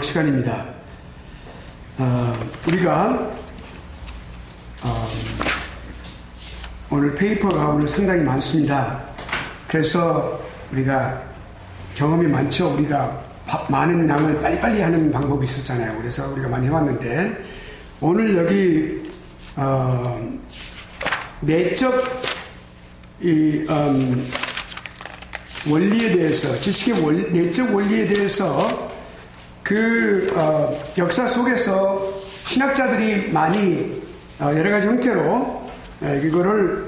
시간입니다. 우리가 오늘 페이퍼가 오늘 상당히 많습니다. 그래서 우리가 경험이 많죠. 우리가 많은 양을 빨리빨리 하는 방법이 있었잖아요. 그래서 우리가 많이 해왔는데 오늘 여기 내적 원리에 대해서 지식의 내적 원리에 대해서 역사 속에서 신학자들이 많이 여러 가지 형태로 이거를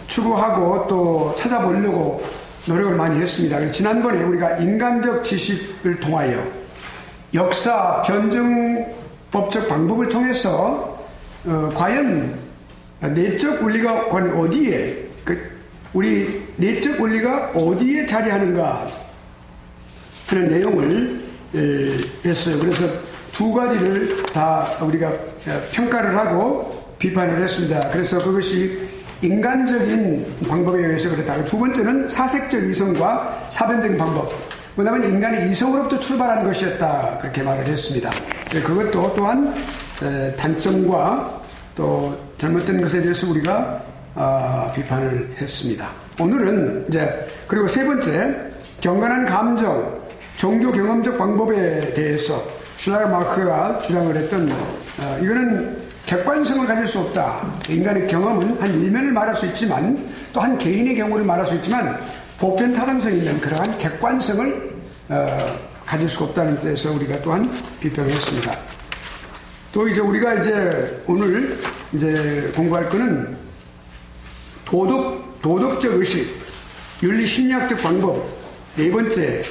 추구하고 또 찾아보려고 노력을 많이 했습니다. 그래서 지난번에 우리가 인간적 지식을 통하여 역사 변증법적 방법을 통해서 과연 내적 원리가 어디에 우리 내적 원리가 어디에 자리하는가 하는 내용을 했어요. 그래서 두 가지를 다 우리가 평가를 하고 비판을 했습니다. 그래서 그것이 인간적인 방법에 의해서 그렇다. 두 번째는 사색적 이성과 사변적인 방법. 그다음에 인간의 이성으로부터 출발하는 것이었다. 그렇게 말을 했습니다. 그것도 또한 단점과 또 잘못된 것에 대해서 우리가 비판을 했습니다. 오늘은 이제 그리고 세 번째 경건한 감정, 종교 경험적 방법에 대해서 슐라게르마커가 주장을 했던 이거는 객관성을 가질 수 없다. 인간의 경험은 한 일면을 말할 수 있지만 또 한 개인의 경우를 말할 수 있지만 보편 타당성이 있는 그러한 객관성을 가질 수가 없다는 데서 우리가 또한 비평을 했습니다. 또 이제 우리가 이제 오늘 이제 공부할 거는 도덕적 의식, 윤리 심리학적 방법, 네 번째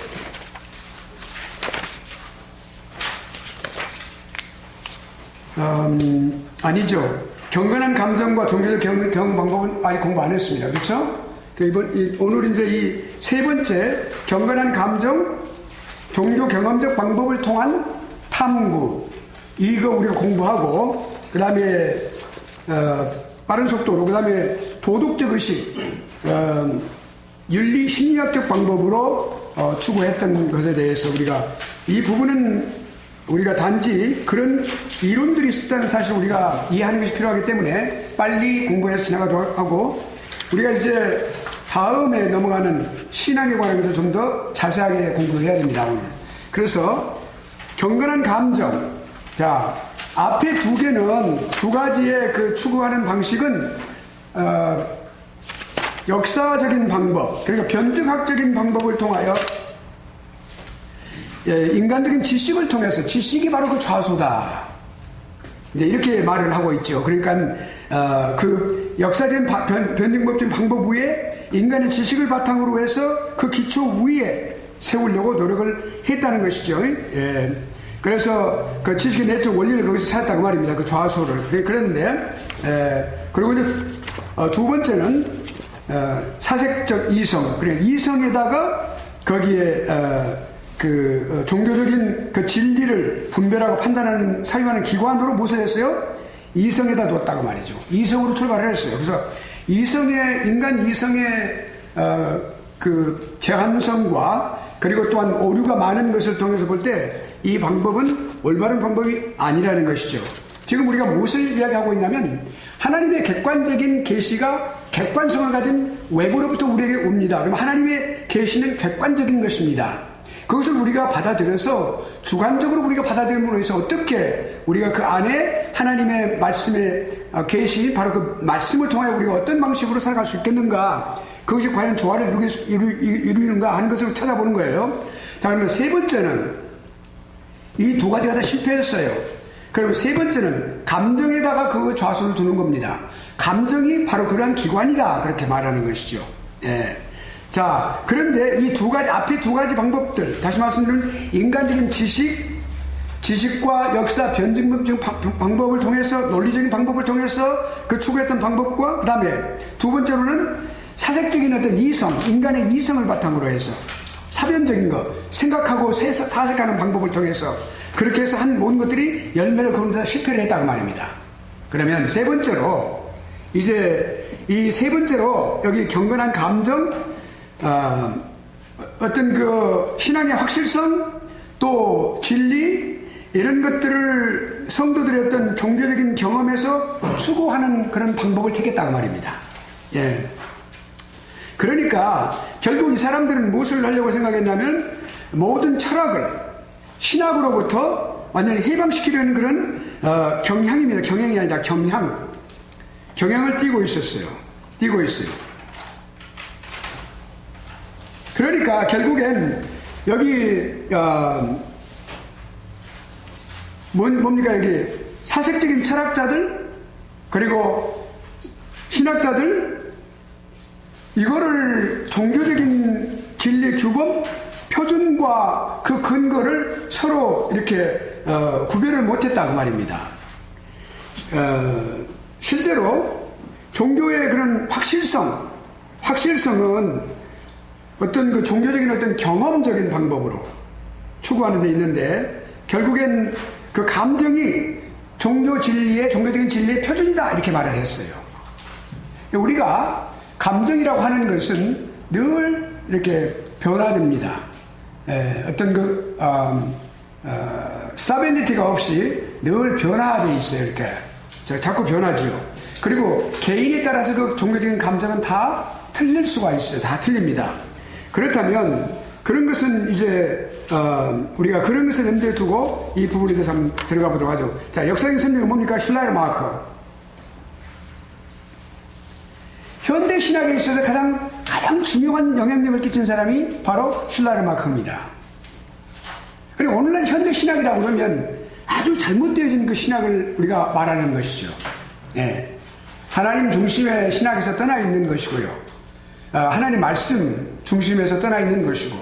아니죠. 경건한 감정과 종교적 경험 방법은 아직 공부 안 했습니다. 그렇죠? 오늘 이제 이 세 번째 경건한 감정, 종교 경험적 방법을 통한 탐구 이거 우리가 공부하고 그 다음에 빠른 속도로 그 다음에 도덕적 의식, 윤리 심리학적 방법으로 추구했던 것에 대해서 우리가 이 부분은 우리가 단지 그런 이론들이 있었다는 사실 우리가 이해하는 것이 필요하기 때문에 빨리 공부해서 지나가도록 하고 우리가 이제 다음에 넘어가는 신앙에 관한 것을 좀 더 자세하게 공부를 해야 됩니다. 오늘. 그래서 경건한 감정. 자, 앞에 두 개는 두 가지의 추구하는 방식은 역사적인 방법, 그러니까 변증학적인 방법을 통하여 인간적인 지식을 통해서 지식이 바로 그 좌소다. 이제 이렇게 말을 하고 있죠. 그러니까 그 역사적인 변증법적인 방법 위에 인간의 지식을 바탕으로 해서 그 기초 위에 세우려고 노력을 했다는 것이죠. 그래서 그 지식의 내적 원리를 거기서 찾았다고 말입니다. 그 좌소를. 그런데 그리고 이제 두 번째는 사색적 이성. 그래 이성에다가 거기에 종교적인 그 진리를 분별하고 판단하는 사용하는 기관으로 무엇을 했어요? 이성에다 두었다고 말이죠. 이성으로 출발을 했어요. 그래서 인간 이성의 그 제한성과 그리고 또한 오류가 많은 것을 통해서 볼 때 이 방법은 올바른 방법이 아니라는 것이죠. 지금 우리가 무엇을 이야기하고 있냐면 하나님의 객관적인 계시가 객관성을 가진 외부로부터 우리에게 옵니다. 그럼 하나님의 계시는 객관적인 것입니다. 그것을 우리가 받아들여서 주관적으로 우리가 받아들임으로 해서 어떻게 우리가 그 안에 하나님의 말씀의 계시 바로 그 말씀을 통해 우리가 어떤 방식으로 살아갈 수 있겠는가, 그것이 과연 조화를 이루는가 하는 것을 찾아보는 거예요. 자, 그러면 세 번째는 이 두 가지가 다 실패했어요. 그럼 세 번째는 감정에다가 그 좌소를 두는 겁니다. 감정이 바로 그러한 기관이다, 그렇게 말하는 것이죠. 예. 자, 그런데 이 두 가지, 앞에 두 가지 방법들, 다시 말씀드리면 인간적인 지식과 역사 변증법적인 방법을 통해서, 논리적인 방법을 통해서 그 추구했던 방법과, 그 다음에 두 번째로는 사색적인 어떤 이성, 인간의 이성을 바탕으로 해서 사변적인 것, 생각하고 사색하는 방법을 통해서 그렇게 해서 한 모든 것들이 열매를 거두면서 실패를 했다고 말입니다. 그러면 세 번째로, 이제 이 세 번째로 여기 경건한 감정, 어떤 그 신앙의 확실성 또 진리 이런 것들을 성도들의 어떤 종교적인 경험에서 추구하는 그런 방법을 택했다고 말입니다. 예. 그러니까 결국 이 사람들은 무엇을 하려고 생각했냐면 모든 철학을 신학으로부터 완전히 해방시키려는 그런 경향입니다. 경향이 아니라 경향을 띠고 있어요. 그러니까 결국엔 여기 뭡니까 여기 사색적인 철학자들 그리고 신학자들 이거를 종교적인 진리 규범 표준과 그 근거를 서로 이렇게 구별을 못했다고 말입니다. 실제로 종교의 그런 확실성은 어떤 그 종교적인 어떤 경험적인 방법으로 추구하는 데 있는데 결국엔 그 감정이 종교적인 진리의 표준이다 이렇게 말을 했어요. 우리가 감정이라고 하는 것은 늘 이렇게 변화됩니다. 어떤 그 스타빌리티가 없이 늘 변화되어 있어요. 이렇게 자꾸 변하지요. 그리고 개인에 따라서 그 종교적인 감정은 다 틀릴 수가 있어요. 다 틀립니다. 그렇다면 그런 것은 이제 우리가 그런 것을 염두에 두고 이 부분에 대해서 한번 들어가 보도록 하죠. 자, 역사적인 설명은 뭡니까? 슐라이르마커. 현대 신학에 있어서 가장 중요한 영향력을 끼친 사람이 바로 슐라이르마커입니다. 그리고 오늘날 현대 신학이라고 그러면 아주 잘못되어진 그 신학을 우리가 말하는 것이죠. 예. 하나님 중심의 신학에서 떠나 있는 것이고요. 하나님 말씀 중심에서 떠나 있는 것이고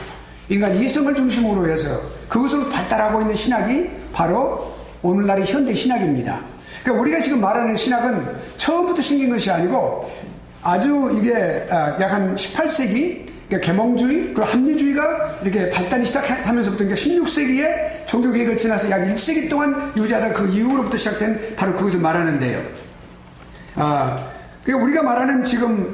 인간 이성을 중심으로 해서 그것으로 발달하고 있는 신학이 바로 오늘날의 현대 신학입니다. 그러니까 우리가 지금 말하는 신학은 처음부터 생긴 것이 아니고 아주 이게 약 한 18세기 그러니까 계몽주의 그리고 합리주의가 이렇게 발달이 시작하면서부터 그러니까 16세기에 종교개혁을 지나서 약 1세기 동안 유지하다 그 이후로부터 시작된 바로 그것을 말하는데요. 그러니까 우리가 말하는 지금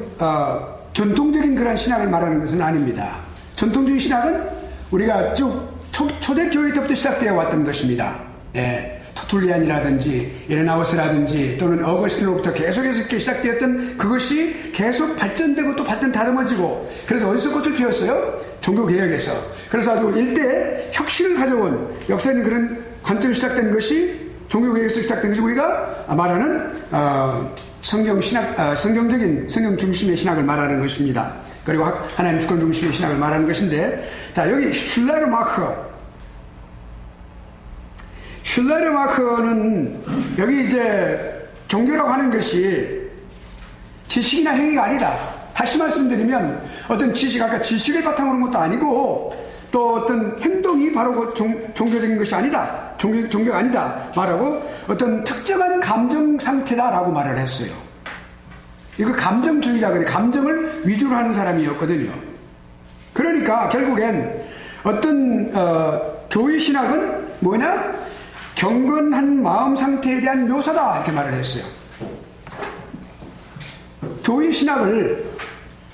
전통적인 그런 신학을 말하는 것은 아닙니다. 전통적인 신학은 우리가 쭉 초대교회 때부터 시작되어 왔던 것입니다. 예, 터툴리안이라든지 이레나우스라든지 또는 어거스틴으로부터 계속해서 이렇게 시작되었던 그것이 계속 발전되고 또 발전 다듬어지고 그래서 어디서 꽃을 피웠어요? 종교개혁에서. 그래서 아주 일대에 혁신을 가져온 역사적인 그런 관점이 시작된 것이 종교개혁에서 시작된 것이 우리가 말하는 성경 중심의 신학을 말하는 것입니다. 그리고 하나님 주권 중심의 신학을 말하는 것인데, 자, 여기 슐라이르마커는 여기 이제 종교라고 하는 것이 지식이나 행위가 아니다. 다시 말씀드리면 어떤 아까 지식을 바탕으로 한 것도 아니고 또 어떤 행동이 바로 그 종교적인 것이 아니다. 종교가 아니다. 말하고 어떤 특정한 감정 상태다라고 말을 했어요. 이거 감정주의자거든요. 감정을 위주로 하는 사람이었거든요. 그러니까 결국엔 어떤 교회 신학은 뭐냐? 경건한 마음 상태에 대한 묘사다 이렇게 말을 했어요. 교회 신학을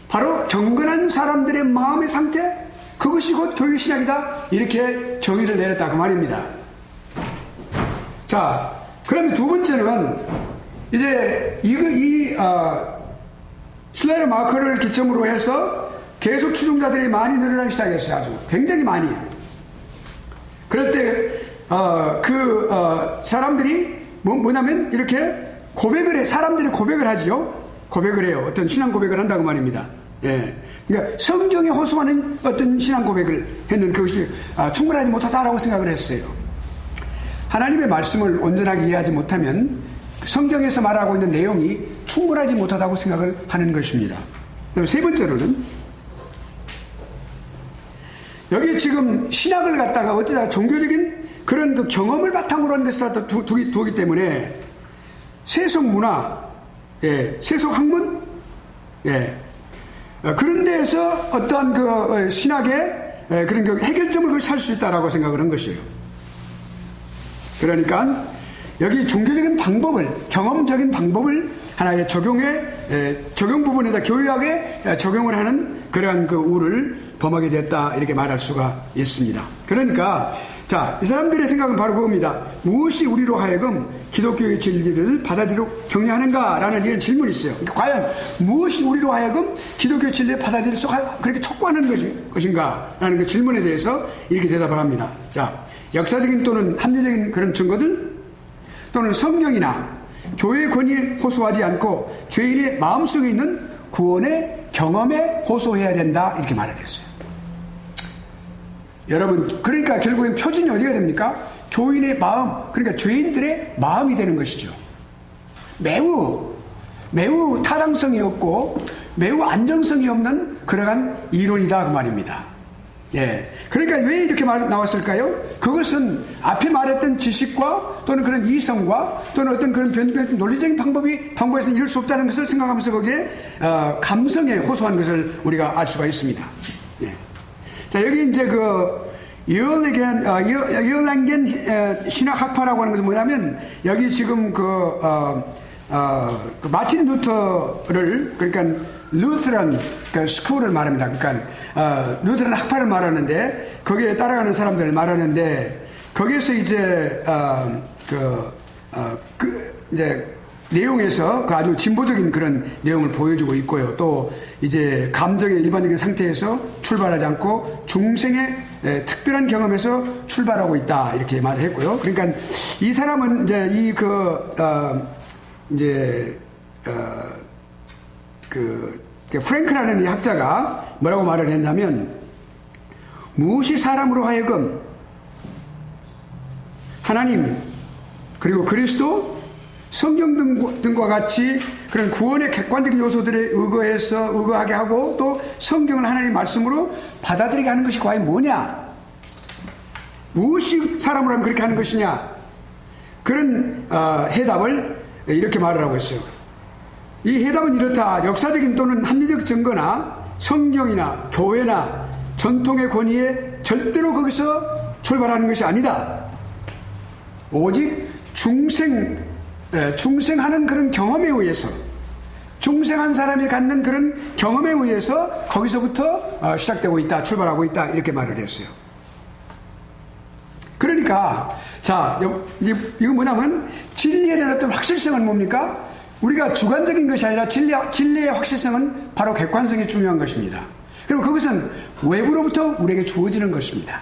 바로 경건한 사람들의 마음의 상태 그것이 곧 교회 신학이다 이렇게 정의를 내렸다 그 말입니다. 자, 그러면 두 번째는 이제 슐라이르마커를 기점으로 해서 계속 추종자들이 많이 늘어나기 시작했어요. 아주 굉장히 많이. 그럴 때 사람들이 뭐냐면 이렇게 고백을 해. 사람들이 고백을 하죠. 고백을 해요. 어떤 신앙 고백을 한다고 말입니다. 예. 그러니까 성경에 호소하는 어떤 신앙 고백을 했는 그것이 충분하지 못하다라고 생각을 했어요. 하나님의 말씀을 온전하게 이해하지 못하면 성경에서 말하고 있는 내용이 충분하지 못하다고 생각을 하는 것입니다. 그리고 세 번째로는 여기 지금 신학을 갖다가 어디다 종교적인 그런 그 경험을 바탕으로 한 것을 갖다 두기 때문에 세속 문화, 세속 학문, 그런 데에서 어떠한 그 신학의 그런 그 해결점을 찾을 수 있다라고 생각을 한 것이에요. 그러니까 여기 종교적인 방법을, 경험적인 방법을 하나의 적용 부분에다 교육학에 적용을 하는 그러한 그 우를 범하게 됐다 이렇게 말할 수가 있습니다. 그러니까 자, 이 사람들의 생각은 바로 그겁니다. 무엇이 우리로 하여금 기독교의 진리를 받아들이고 격려하는가라는 이런 질문이 있어요. 그러니까 과연 무엇이 우리로 하여금 기독교의 진리를 받아들일 수 그렇게 촉구하는 것인가라는 그 질문에 대해서 이렇게 대답을 합니다. 자, 역사적인 또는 합리적인 그런 증거들 또는 성경이나 교회의 권위에 호소하지 않고 죄인의 마음속에 있는 구원의 경험에 호소해야 된다 이렇게 말을 했어요. 여러분, 그러니까 결국엔 표준이 어디가 됩니까? 교인의 마음, 그러니까 죄인들의 마음이 되는 것이죠. 매우 타당성이 없고 매우 안정성이 없는 그러한 이론이다 그 말입니다. 예. 그러니까 왜 이렇게 나왔을까요? 그것은 앞에 말했던 지식과 또는 그런 이성과 또는 어떤 그런 논리적인 방법에서는 이룰 수 없다는 것을 생각하면서 거기에 감성에 호소한 것을 우리가 알 수가 있습니다. 예. 자, 여기 이제 이얼랭겐 신학학파라고 하는 것은 뭐냐면, 여기 지금 마틴 루터를, 그러니까 루터란 스쿨을 말합니다. 그러니까 루터란 학파를 말하는데, 거기에 따라가는 사람들을 말하는데, 거기에서 이제 이제 내용에서 그 아주 진보적인 그런 내용을 보여주고 있고요. 또 이제 감정의 일반적인 상태에서 출발하지 않고 중생의 특별한 경험에서 출발하고 있다 이렇게 말을 했고요. 그러니까 이 사람은 이제 프랭크라는 이 학자가 뭐라고 말을 했냐면, 무엇이 사람으로 하여금 하나님 그리고 그리스도 성경 등과 같이 그런 구원의 객관적인 요소들에 의거하게 하고 또 성경을 하나님의 말씀으로 받아들이게 하는 것이 과연 뭐냐? 무엇이 사람으로 하면 그렇게 하는 것이냐? 그런 해답을 이렇게 말을 하고 있어요. 이 해답은 이렇다. 역사적인 또는 합리적 증거나 성경이나 교회나 전통의 권위에 절대로 거기서 출발하는 것이 아니다. 오직 중생하는 그런 경험에 의해서, 중생한 사람이 갖는 그런 경험에 의해서 거기서부터 시작되고 있다, 출발하고 있다 이렇게 말을 했어요. 그러니까 자, 이거 뭐냐면 진리에 대한 어떤 확실성은 뭡니까? 우리가 주관적인 것이 아니라 진리의 확실성은 바로 객관성이 중요한 것입니다. 그리고 그것은 외부로부터 우리에게 주어지는 것입니다.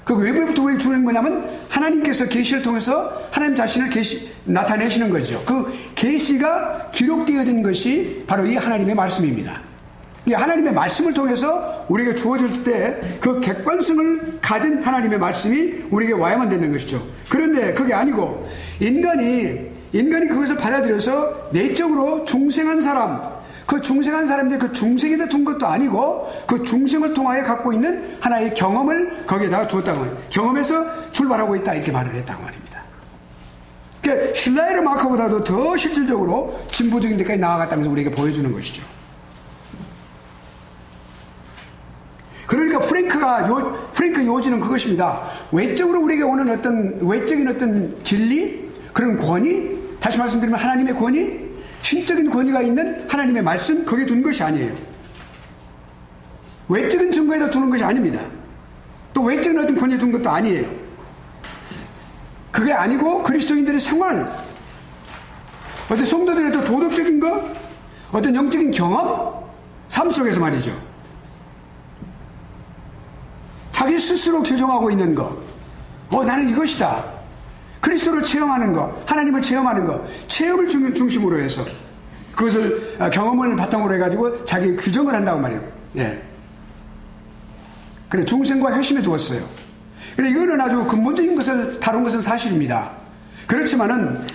그 외부로부터 우리에게 주어지는 뭐냐면 하나님께서 계시를 통해서 하나님 자신을 나타내시는 거죠. 그 계시가 기록되어진 것이 바로 이 하나님의 말씀입니다. 이 하나님의 말씀을 통해서 우리에게 주어질 때 그 객관성을 가진 하나님의 말씀이 우리에게 와야만 되는 것이죠. 그런데 그게 아니고 인간이 그것을 받아들여서 내적으로 중생한 사람, 그 중생한 사람들이 그 중생에다 둔 것도 아니고 그 중생을 통하여 갖고 있는 하나의 경험을 거기에다가 두었다고 합니다. 경험에서 출발하고 있다 이렇게 말을 했다고 말입니다. 그러니까 슐라이르 마커보다도 더 실질적으로 진보적인 데까지 나아갔다면서 우리에게 보여주는 것이죠. 그러니까 프랭크 요지는 그것입니다. 외적으로 우리에게 오는 어떤 외적인 어떤 진리, 그런 권위, 다시 말씀드리면 하나님의 권위, 신적인 권위가 있는 하나님의 말씀, 거기에 둔 것이 아니에요. 외적인 증거에다 두는 것이 아닙니다. 또 외적인 어떤 권위에 둔 것도 아니에요. 그게 아니고 그리스도인들의 생활, 어떤 성도들의 또 도덕적인 것, 어떤 영적인 경험, 삶 속에서 말이죠. 자기 스스로 규정하고 있는 것, 나는 이것이다. 그리스도를 체험하는 것, 하나님을 체험하는 것, 체험을 중심으로 해서 그것을 경험을 바탕으로 해가지고 자기 규정을 한다고 말이에요. 예. 그래, 중생과 회심에 두었어요. 그래, 이거는 아주 근본적인 것을 다룬 것은 사실입니다. 그렇지만은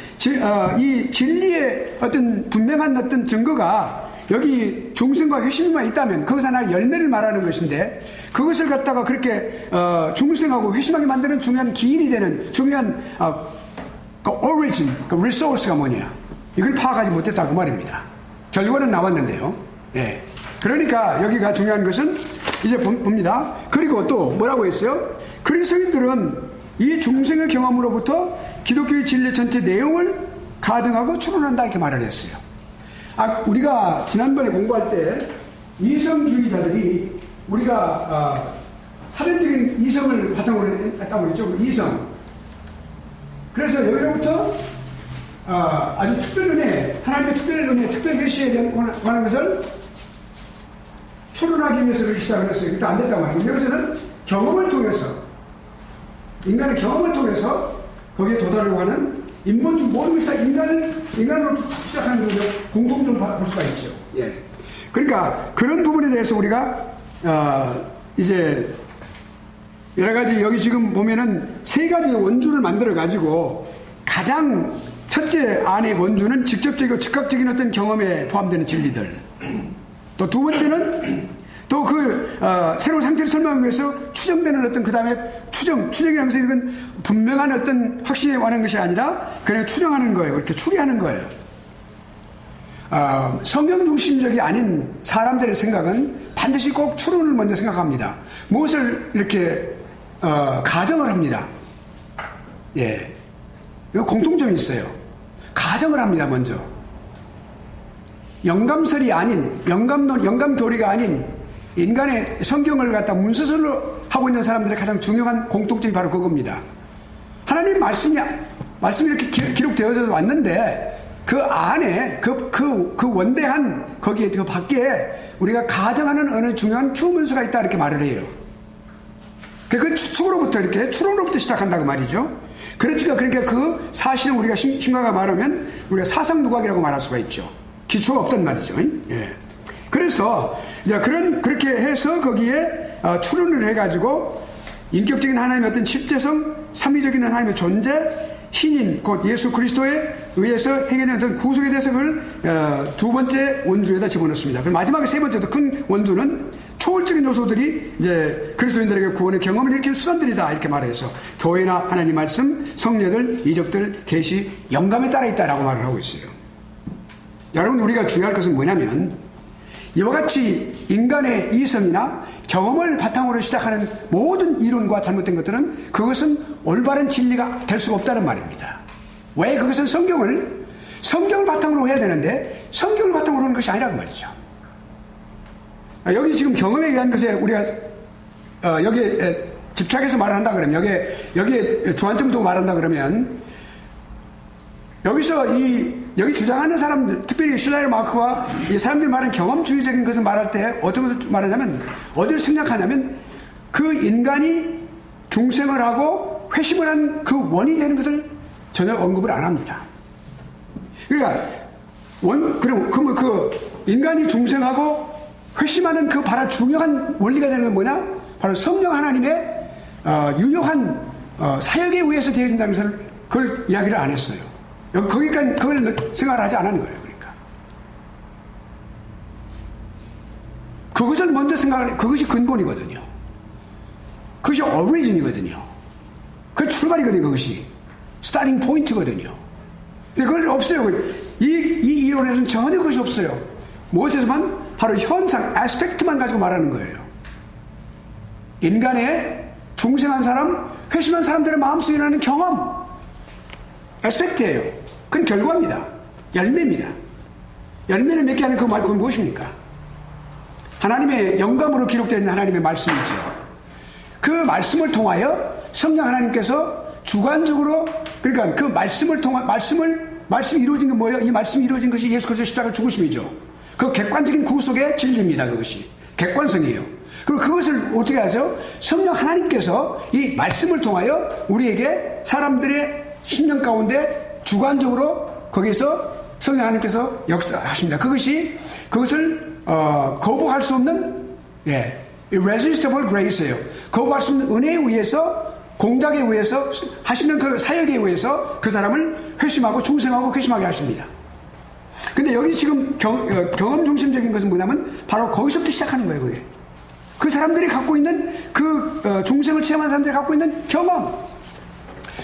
이 진리의 어떤 분명한 어떤 증거가 여기 중생과 회심만 있다면 그것은 하나의 열매를 말하는 것인데, 그것을 갖다가 그렇게 중생하고 회심하게 만드는 중요한 기인이 되는 중요한 그 origin, 그 resource가 뭐냐, 이걸 파악하지 못했다 그 말입니다. 결과는 나왔는데요. 네. 그러니까 여기가 중요한 것은 이제 봅니다. 그리고 또 뭐라고 했어요? 그리스도인들은 이 중생의 경험으로부터 기독교의 진리 전체 내용을 가정하고 추론한다 이렇게 말을 했어요. 우리가 지난번에 공부할 때 이성주의자들이 우리가 사전적인 이성을 바탕으로 했다고 그랬죠. 이성. 그래서 여기로부터 아주 특별 은혜, 하나님의 특별 은혜, 특별 계시에 관한 것을 추론하기 위해서 그렇게 시작을 했어요. 그때 안 됐단 말이에요. 여기서는 경험을 통해서, 인간의 경험을 통해서 거기에 도달하려고 하는 인본 모든 것이 다 인간으로 시작하는 것을 공통적으로 볼 수가 있죠. 예. 그러니까 그런 부분에 대해서 우리가 이제 여러 가지 여기 지금 보면은 세 가지 원주를 만들어 가지고 가장 첫째 안의 원주는 직접적이고 즉각적인 어떤 경험에 포함되는 진리들. 또 두 번째는 또 새로운 상태를 설명하기 위해서 추정되는 어떤 그 다음에 추정이라는 것은 이건 분명한 어떤 확신에 관한 것이 아니라 그냥 추정하는 거예요. 이렇게 추리하는 거예요. 성경 중심적이 아닌 사람들의 생각은 반드시 꼭 추론을 먼저 생각합니다. 무엇을 이렇게 가정을 합니다. 예, 이거 공통점이 있어요. 가정을 합니다. 먼저 영감설이 아닌 영감도리가 아닌 인간의 성경을 갖다 문서설로 하고 있는 사람들의 가장 중요한 공통점이 바로 그겁니다. 하나님 말씀이 이렇게 기록되어져 왔는데 그 안에 그 원대한 거기에 그 밖에 우리가 가정하는 어느 중요한 추문서가 있다 이렇게 말을 해요. 그 추측으로부터 이렇게 추론으로부터 시작한다고 말이죠. 그러니까 그 사실은 우리가 심각하게 말하면 우리가 사상 누각이라고 말할 수가 있죠. 기초가 없단 말이죠. 예. 그래서 이제 그렇게 해서 거기에 추론을 해가지고 인격적인 하나님의 어떤 실제성, 삼위적인 하나님의 존재, 신인 곧 예수 그리스도에 의해서 행해낸 어떤 구속에 대해서 그걸 두 번째 원주에다 집어넣습니다. 그리고 마지막에 세 번째 더 큰 원주는 초월적인 요소들이 이제 그리스도인들에게 구원의 경험을 일으키는 수단들이다 이렇게 말해서 교회나 하나님 말씀, 성례들, 이적들, 계시, 영감에 따라 있다라고 말을 하고 있어요. 여러분 우리가 주의할 것은 뭐냐면 이와 같이 인간의 이성이나 경험을 바탕으로 시작하는 모든 이론과 잘못된 것들은 그것은 올바른 진리가 될 수가 없다는 말입니다. 왜? 그것은 성경을 바탕으로 해야 되는데 성경을 바탕으로 하는 것이 아니라는 말이죠. 여기 지금 경험에 의한 것에 우리가 여기에 집착해서 말을 한다 그러면 여기에 주안점 두고 말한다 그러면 여기서 여기 주장하는 사람들, 특별히 슐라이르 마크와 이 사람들이 말하는 경험주의적인 것을 말할 때 어떤 것을 말하냐면, 어디를 생략하냐면, 그 인간이 중생을 하고 회심을 한 그 원이 되는 것을 전혀 언급을 안 합니다. 그러니까, 그러면 그 인간이 중생하고 회심하는 그 바로 중요한 원리가 되는 건 뭐냐? 바로 성령 하나님의 유효한 사역에 의해서 되어진다는 것을 그걸 이야기를 안 했어요. 거기까지 그걸 생각을 하지 않은 거예요. 그러니까 그것을 먼저 그것이 근본이거든요. 그것이 오리진이거든요. 그 출발이거든요. 그것이 스타팅 포인트거든요. 근데 그걸 없어요. 이 이론에서는 전혀 그것이 없어요. 무엇에서만 바로 현상, 아스펙트만 가지고 말하는 거예요. 인간의 중생한 사람, 회심한 사람들의 마음속에 나는 경험, 아스펙트예요. 그건 결과입니다. 열매입니다. 열매를 맺게 하는 그 말, 그건 무엇입니까? 하나님의 영감으로 기록되어 있는 하나님의 말씀이죠. 그 말씀을 통하여 성령 하나님께서 주관적으로, 그러니까 그 말씀이 이루어진 건 뭐예요? 이 말씀이 이루어진 것이 예수 그리스도의 십자가 죽으심이죠. 그 객관적인 구속의 진리입니다. 그것이. 객관성이에요. 그리고 그것을 어떻게 하죠? 성령 하나님께서 이 말씀을 통하여 우리에게 사람들의 심령 가운데 주관적으로 거기서 성령 하나님께서 역사하십니다. 그것을 거부할 수 없는 irresistible grace예요. 거부할 수 없는 은혜에 의해서, 공작에 의해서 하시는 그 사역에 의해서 그 사람을 회심하고 중생하고 회심하게 하십니다. 근데 여기 지금 경험 중심적인 것은 뭐냐면 바로 거기서부터 시작하는 거예요. 그게 그 사람들이 갖고 있는 중생을 체험한 사람들이 갖고 있는 경험,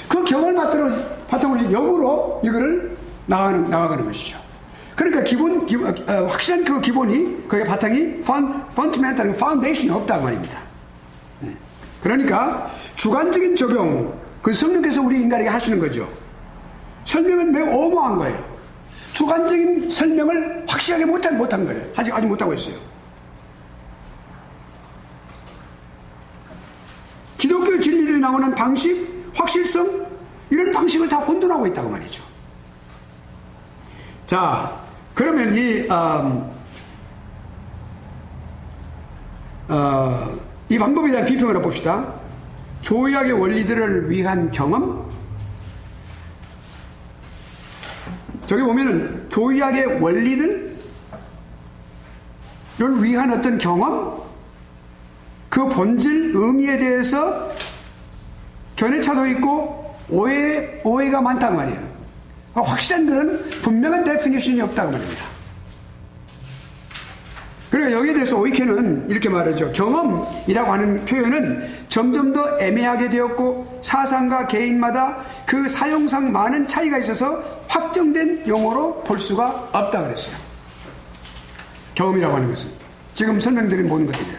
그 경험을 바탕으로 역으로 이거를 나아가는 것이죠. 그러니까 확실한 그 기본이, 그의 바탕이 fundamental, 파운데이션이 없다고 말입니다. 그러니까 주관적인 적용, 그 성령께서 우리 인간에게 하시는 거죠. 설명은 매우 어마한 거예요. 주관적인 설명을 확실하게 못한 거예요. 아직 못하고 있어요. 나오는 방식, 확실성, 이런 방식을 다 혼돈하고 있다고 말이죠. 자, 그러면 이 방법에 대한 비평을 해봅시다. 조약의 원리들을 위한 경험. 저기 보면은 조약의 원리들을 위한 어떤 경험, 그 본질, 의미에 대해서 견해차도 있고 오해가 많다고 말이에요. 확실한 그런 분명한 데피니션이 없다고 말입니다. 그러니까 여기에 대해서 오이케는 이렇게 말하죠. 경험이라고 하는 표현은 점점 더 애매하게 되었고 사상과 개인마다 그 사용상 많은 차이가 있어서 확정된 용어로 볼 수가 없다 그랬어요. 경험이라고 하는 것은 지금 설명드린 모든 것들이에요.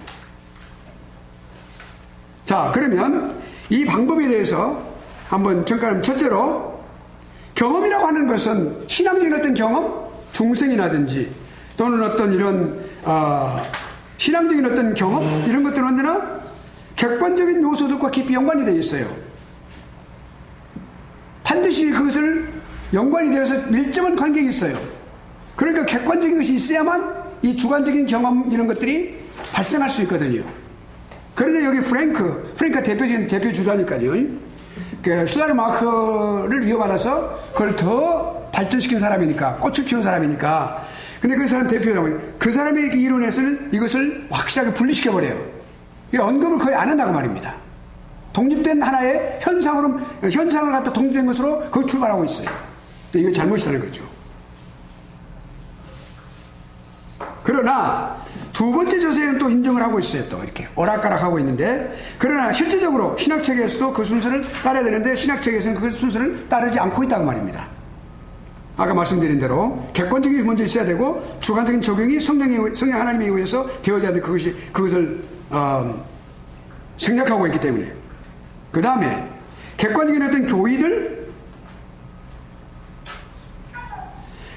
자, 그러면 이 방법에 대해서 한번 평가하면, 첫째로 경험이라고 하는 것은 신앙적인 어떤 경험, 중생이라든지 또는 어떤 이런 신앙적인 어떤 경험, 이런 것들은 언제나 객관적인 요소들과 깊이 연관이 되어 있어요. 반드시 그것을 연관이 되어서 밀접한 관계가 있어요. 그러니까 객관적인 것이 있어야만 이 주관적인 경험, 이런 것들이 발생할 수 있거든요. 그런데 여기 프랭크가 대표 주자니까요. 그 슐라르마커를 이어받아서 그걸 더 발전시킨 사람이니까, 꽃을 피운 사람이니까. 근데 그 사람 대표라고, 그 사람의 이론에서는 이것을 확실하게 분리시켜버려요. 언급을 거의 안 한다고 말입니다. 독립된 하나의 현상을 갖다 독립된 것으로 거기 출발하고 있어요. 이거 잘못이라는 거죠. 그러나 두 번째 저서에는 또 인정을 하고 있어요. 또 이렇게 오락가락 하고 있는데, 그러나 실질적으로 신학책에서도 그 순서를 따라야 되는데 신학책에서는 그 순서를 따르지 않고 있다고 말입니다. 아까 말씀드린 대로 객관적인 게 먼저 있어야 되고 주관적인 적용이 성령 하나님에 의해서 되어져야 돼. 그것을 생략하고 있기 때문에. 그 다음에 객관적인 어떤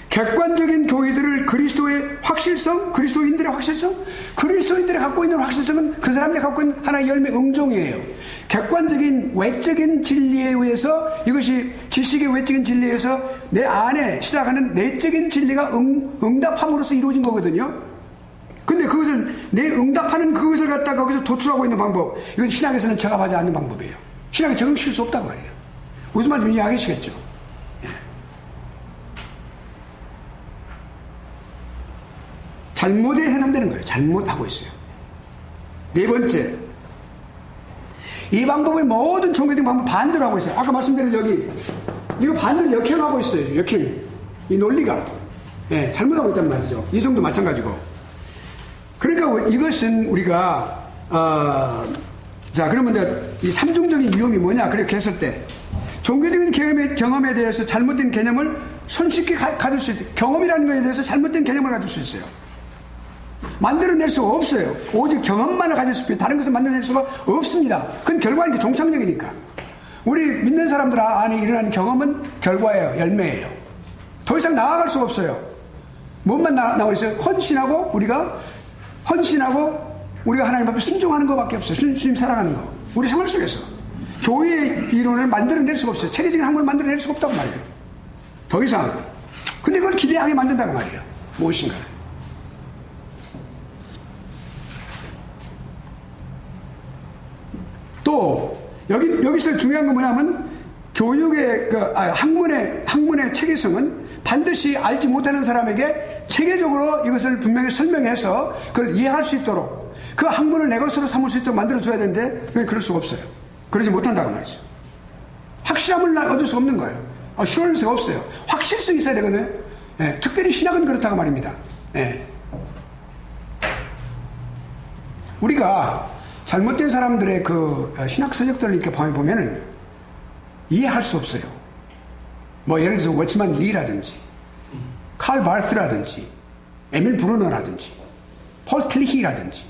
객관적인 교의들을 그리스도의 확실성, 그리스도인들의 확실성, 그리스도인들이 갖고 있는 확실성은 그 사람들이 갖고 있는 하나의 열매 응종이에요. 객관적인 외적인 진리에 의해서, 이것이 지식의 외적인 진리에 의해서 내 안에 시작하는 내적인 진리가 응답함으로써 이루어진 거거든요. 근데 그것을 내 응답하는 그것을 갖다가 거기서 도출하고 있는 방법, 이건 신학에서는 적합하지 않는 방법이에요. 신학에 적용시킬 수 없다고 말이에요. 무슨 말인지 이해하시겠죠? 잘못에 해당되는 거예요. 잘못하고 있어요. 네 번째, 이 방법의 모든 종교적인 방법 반대로 하고 있어요. 아까 말씀드린 여기 이거 반대로 역행하고 있어요. 역행, 이 논리가 잘못하고 있단 말이죠. 이성도 마찬가지고. 그러니까 이것은 우리가 자, 그러면 이제 이 삼중적인 위험이 뭐냐 그렇게 했을 때, 종교적인 경험에 대해서 잘못된 개념을 손쉽게 가질 수 있어요. 경험이라는 것에 대해서 잘못된 개념을 가질 수 있어요. 만들어낼 수가 없어요. 오직 경험만을 가질 수 있어요. 다른 것을 만들어낼 수가 없습니다. 그건 결과는 종착역이니까. 우리 믿는 사람들 안에 일어나는 경험은 결과예요. 열매예요. 더 이상 나아갈 수가 없어요. 뭔만 나와 있어요? 헌신하고 우리가 하나님 앞에 순종하는 것밖에 없어요. 주님 사랑하는 거. 우리 생활 속에서. 교회의 이론을 만들어낼 수가 없어요. 체계적인 학문을 만들어낼 수가 없다고 말이에요. 더 이상. 근데 그걸 기대하게 만든다고 말이에요. 무엇인가를. 또 여기서 중요한 건 뭐냐면, 교육의 학문의 체계성은 반드시 알지 못하는 사람에게 체계적으로 이것을 분명히 설명해서 그걸 이해할 수 있도록, 그 학문을 내 것으로 삼을 수 있도록 만들어줘야 되는데 그럴 수가 없어요. 그러지 못한다고 말이죠. 확실함을 얻을 수 없는 거예요. 어슈런스가 없어요. 확실성이 있어야 되거든요. 특별히 신학은 그렇다고 말입니다. 우리가 잘못된 사람들의 그 신학 서적들을 이렇게 보면은 이해할 수 없어요. 뭐 예를 들어서 워치만 리라든지, 칼 바르트라든지, 에밀 브루너라든지, 폴 틸리히라든지,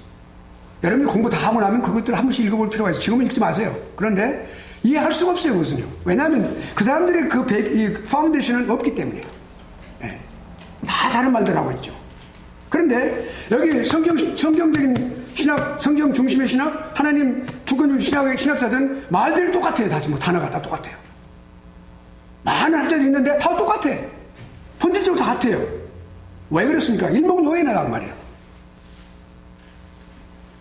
여러분이 공부 다 하고 나면 그것들을 한 번씩 읽어볼 필요가 있어요. 지금은 읽지 마세요. 그런데 이해할 수가 없어요, 그것은요. 왜냐하면 그 사람들의 이 파운데이션은 없기 때문에요. 다 다른 말들 하고 있죠. 그런데 여기 성경적인 신학, 성경 중심의 신학, 하나님 주권 중심 신학자들은 말들이 똑같아요. 다 지금 단어가 다 똑같아요. 많은 학자들이 있는데 다 똑같아. 본질적으로 다 같아요. 왜 그렇습니까? 일목요연하단 말이에요.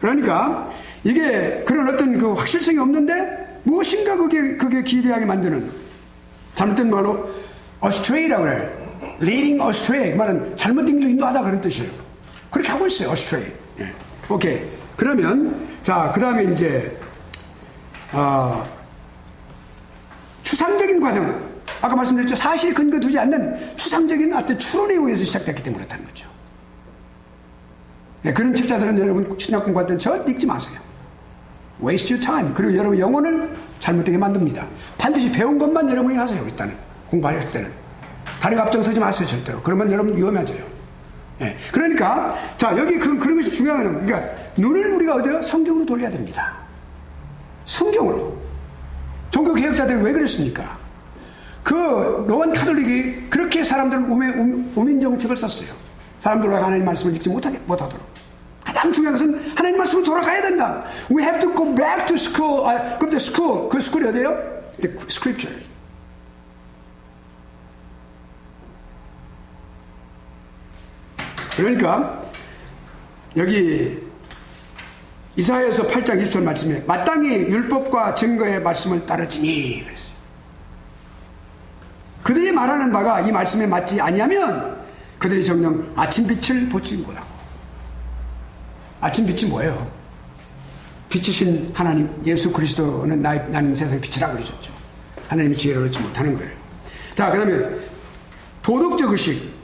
그러니까 이게 그런 어떤 그 확실성이 없는데 무엇인가 그게 기대하게 만드는, 잘못된 말로 어스트레이라고 그래요. leading astray, 말은 잘못된 길로 인도하다 그런 뜻이에요. 그렇게 하고 있어요. astray. 예. 오케이. 그러면 자, 그 다음에 이제 추상적인 과정, 아까 말씀드렸죠. 사실에 근거 두지 않는 추상적인 어떤 추론에 의해서 시작됐기 때문에 그렇다는 거죠. 네, 그런 책자들은 여러분 신학공부할 때는 절대 읽지 마세요. waste your time. 그리고 여러분 영혼을 잘못되게 만듭니다. 반드시 배운 것만 여러분이 하세요. 일단은 공부할 때는 다른 앞장서지 마세요. 절대로. 그러면 여러분 위험해져요. 네, 그러니까 자, 여기 그런 것이 중요한 건, 그러니까 눈을 우리가 어디요? 성경으로 돌려야 됩니다. 성경으로. 종교개혁자들이 왜 그랬습니까? 그 로만 카톨릭이 그렇게 사람들 우민 정책을 썼어요. 사람들과 하나님 말씀을 읽지 못하도록. 가장 중요한 것은 하나님 말씀으로 돌아가야 된다. We have to go back to school. 그럼 school, 그 스쿨이 어디예요? The scripture. 그러니까 여기 이사야서 8장 20절 말씀에 마땅히 율법과 증거의 말씀을 따르지니 그랬어요. 그들이 말하는 바가 이 말씀에 맞지 아니하면 그들이 정녕 아침빛을 보지 못하고. 아침빛이 뭐예요? 빛이신 하나님 예수 그리스도는 나는 세상의 빛이라고 그러셨죠. 하나님의 지혜를 얻지 못하는 거예요. 자, 그러면 도덕적 의식,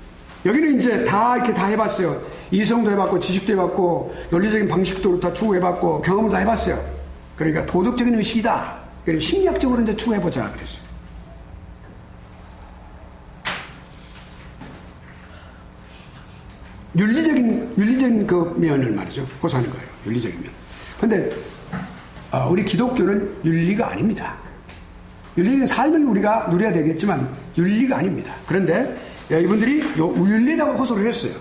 여기는 이제 다 이렇게 다 해봤어요. 이성도 해봤고 지식도 해봤고 논리적인 방식도 다 추구해봤고 경험도 다 해봤어요. 그러니까 도덕적인 의식이다. 그래서 심리학적으로 이제 추구해보자 그랬어요. 윤리적인 그 면을 말이죠. 호소하는 거예요. 윤리적인 면. 근데 우리 기독교는 윤리가 아닙니다. 윤리적인 삶을 우리가 누려야 되겠지만 윤리가 아닙니다. 그런데 이분들이 윤리라고 호소를 했어요.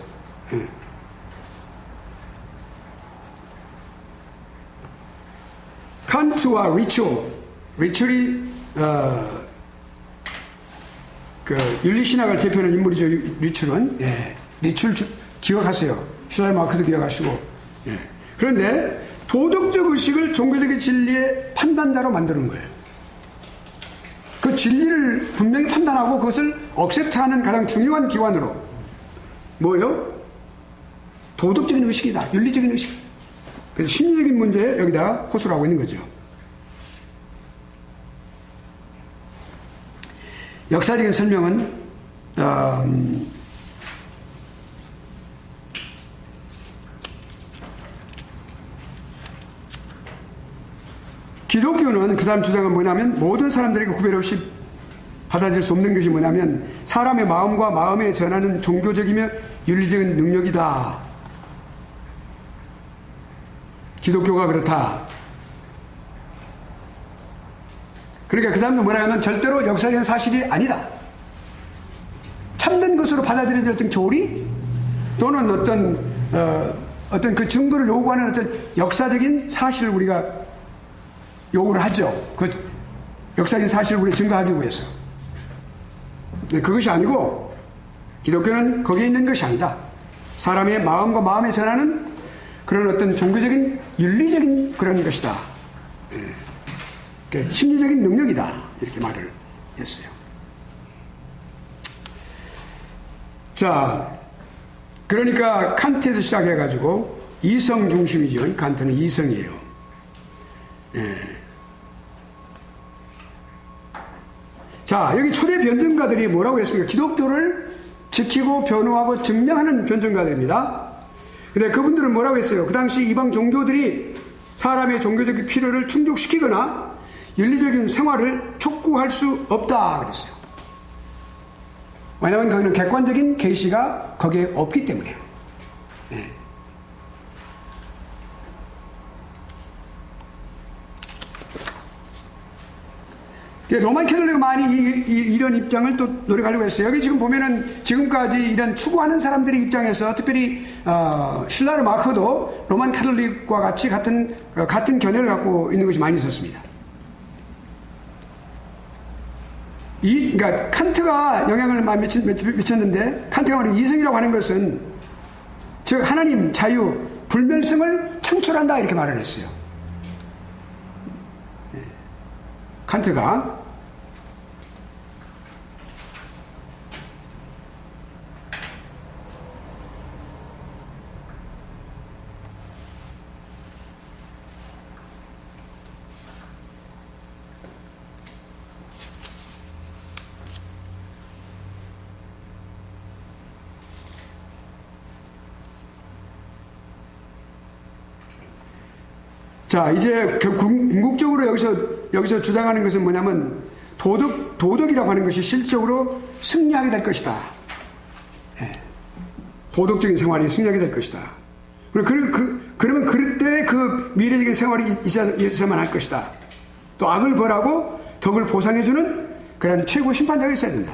칸트와 리첼이 그 윤리신학을 대표하는 인물이죠. 리첼은. 예. 리첼 기억하세요. 슈랄마크도 기억하시고. 예. 그런데 도덕적 의식을 종교적인 진리의 판단자로 만드는 거예요. 그 진리를 분명히 판단하고 그것을 억셉트하는 가장 중요한 기관으로 뭐예요? 도덕적인 의식이다. 윤리적인 의식. 그래서 심리적인 문제에 여기다 호소를 하고 있는 거죠. 역사적인 설명은 기독교는 그 사람 주장은 뭐냐면 모든 사람들에게 구별 없이 받아들일 수 없는 것이 뭐냐면 사람의 마음과 마음에 전하는 종교적이며 윤리적인 능력이다. 기독교가 그렇다. 그러니까 그 사람은 뭐라 하면 절대로 역사적인 사실이 아니다. 참된 것으로 받아들여질 어떤 교리 또는 어떤 그 증거를 요구하는 어떤 역사적인 사실을 우리가 요구를 하죠. 그 역사적인 사실을 우리 증거하기 위해서. 그것이 아니고 기독교는 거기에 있는 것이 아니다. 사람의 마음과 마음에 전하는 그런 어떤 종교적인 윤리적인 그런 것이다. 심리적인 능력이다. 이렇게 말을 했어요. 자, 그러니까 칸트에서 시작해가지고 이성 중심이죠. 칸트는 이성이에요. 예. 자, 여기 초대 변증가들이 뭐라고 했습니까? 기독교를 지키고 변호하고 증명하는 변증가들입니다. 근데 그분들은 뭐라고 했어요? 그 당시 이방 종교들이 사람의 종교적 필요를 충족시키거나 윤리적인 생활을 촉구할 수 없다 그랬어요. 왜냐하면 거기는 객관적인 계시가 거기에 없기 때문에요. 네. 로만 캐톨릭은 많이 이런 입장을 또 노력하려고 했어요. 여기 지금 보면은 지금까지 이런 추구하는 사람들의 입장에서 특별히 실라르 마크도 로만 캐톨릭과 같이 같은 견해를 갖고 있는 것이 많이 있었습니다. 그러니까 칸트가 영향을 많이 미쳤는데, 칸트가 말하는 이성이라고 하는 것은 즉 하나님, 자유, 불멸성을 창출한다 이렇게 말을 했어요. 칸트가. 자, 이제 궁극적으로 여기서 주장하는 것은 뭐냐면 도덕이라고 하는 것이 실적으로 승리하게 될 것이다. 예. 도덕적인 생활이 승리하게 될 것이다. 그러면 그때 그 미래적인 생활이 있어야만 할 것이다. 또 악을 벌하고 덕을 보상해주는 그런 최고 심판자가 있어야 된다.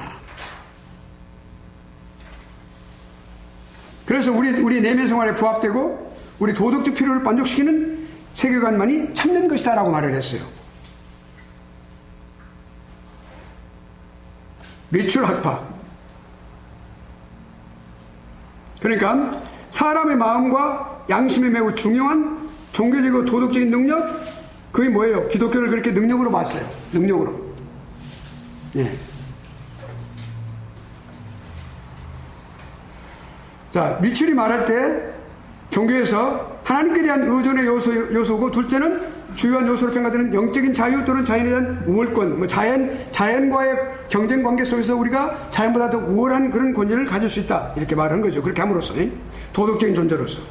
그래서 우리 내면 생활에 부합되고 우리 도덕적 필요를 만족시키는 세계관만이 참된 것이다 라고 말을 했어요. 리추얼 학파. 그러니까 사람의 마음과 양심에 매우 중요한 종교적이고 도덕적인 능력, 그게 뭐예요? 기독교를 그렇게 능력으로 봤어요. 능력으로. 예. 자, 미출이 말할 때 종교에서 하나님께 대한 의존의 요소고, 둘째는 주요한 요소로 평가되는 영적인 자유 또는 자연에 대한 우월권, 자연과의 경쟁 관계 속에서 우리가 자연보다 더 우월한 그런 권위를 가질 수 있다. 이렇게 말하는 거죠. 그렇게 함으로써, 도덕적인 존재로서.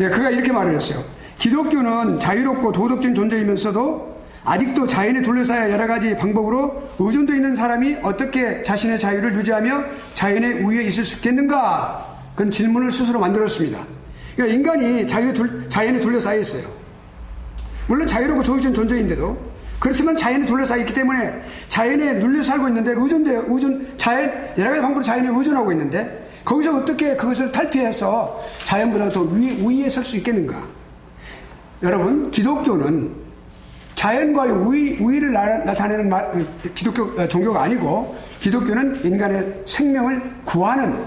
예, 그가 이렇게 말을 했어요. 기독교는 자유롭고 도덕적인 존재이면서도 아직도 자연에 둘러싸여 여러 가지 방법으로 의존되어 있는 사람이 어떻게 자신의 자유를 유지하며 자연의 우위에 있을 수 있겠는가? 그런 질문을 스스로 만들었습니다. 그러니까 인간이 자연에 둘러싸여 있어요. 물론 자유롭고 도덕적인 존재인데도, 그렇지만 자연에 둘러싸여 있기 때문에 자연에 눌려 살고 있는데 여러 가지 방법으로 자연에 의존하고 있는데, 거기서 어떻게 그것을 탈피해서 자연보다 더 우위에 설 수 있겠는가? 여러분, 기독교는 자연과의 우위를 나타내는 기독교 종교가 아니고, 기독교는 인간의 생명을 구하는,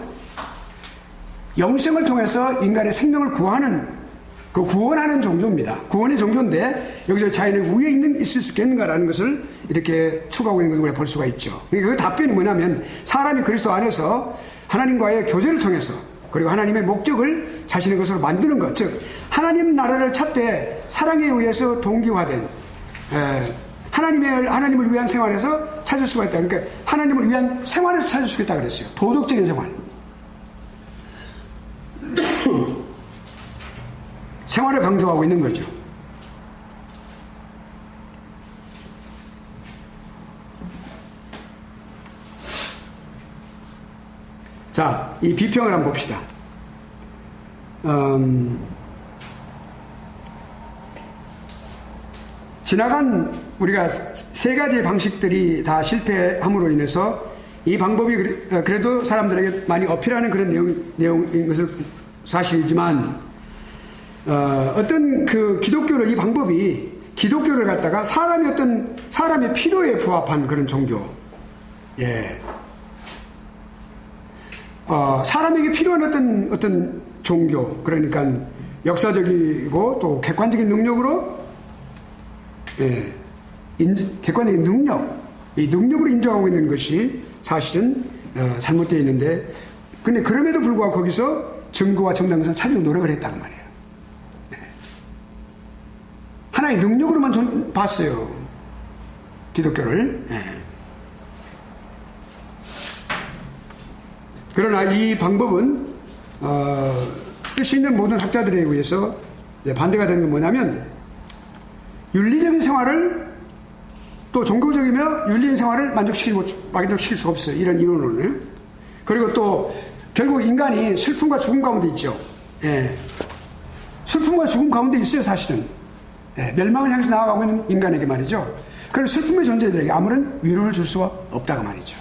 영생을 통해서 인간의 생명을 구하는, 그 구원하는 종교입니다. 구원의 종교인데 여기서 자연의 우위에 있을 수 있겠는가라는 것을 이렇게 추구하고 있는 것을 볼 수가 있죠. 그러니까 그 답변이 뭐냐면, 사람이 그리스도 안에서 하나님과의 교제를 통해서, 그리고 하나님의 목적을 자신의 것으로 만드는 것, 즉 하나님 나라를 찾되 사랑에 의해서 동기화된 하나님을 위한 생활에서 찾을 수가 있다. 그러니까 하나님을 위한 생활에서 찾을 수 있다 그랬어요. 도덕적인 생활. 생활을 강조하고 있는 거죠. 자, 이 비평을 한번 봅시다. 지나간 우리가 세 가지 방식들이 다 실패함으로 인해서 이 방법이 그래도 사람들에게 많이 어필하는 그런 내용인 것을 사실이지만, 어떤 그 이 방법이 기독교를 갖다가 사람의 필요에 부합한 그런 종교. 예. 사람에게 필요한 어떤 종교. 그러니까 역사적이고 또 객관적인 능력으로, 예, 객관적인 이 능력으로 인정하고 있는 것이 사실은 잘못되어 있는데, 근데 그럼에도 불구하고 거기서 증거와 정당성을 찾으려고 노력을 했다는 말이에요. 예. 하나의 능력으로만 봤어요, 기독교를. 예. 그러나 이 방법은 뜻이 있는 모든 학자들에 의해서 이제 반대가 되는 건 뭐냐면, 윤리적인 생활을, 또 종교적이며 윤리적인 생활을 만족시킬 수 없어요. 이런 이론으로는. 그리고 또 결국 인간이 슬픔과 죽음 가운데 있죠. 예. 슬픔과 죽음 가운데 있어요, 사실은. 멸망을 향해서 나아가고 있는 인간에게 말이죠. 그런 슬픔의 존재들에게 아무런 위로를 줄 수가 없다고 말이죠.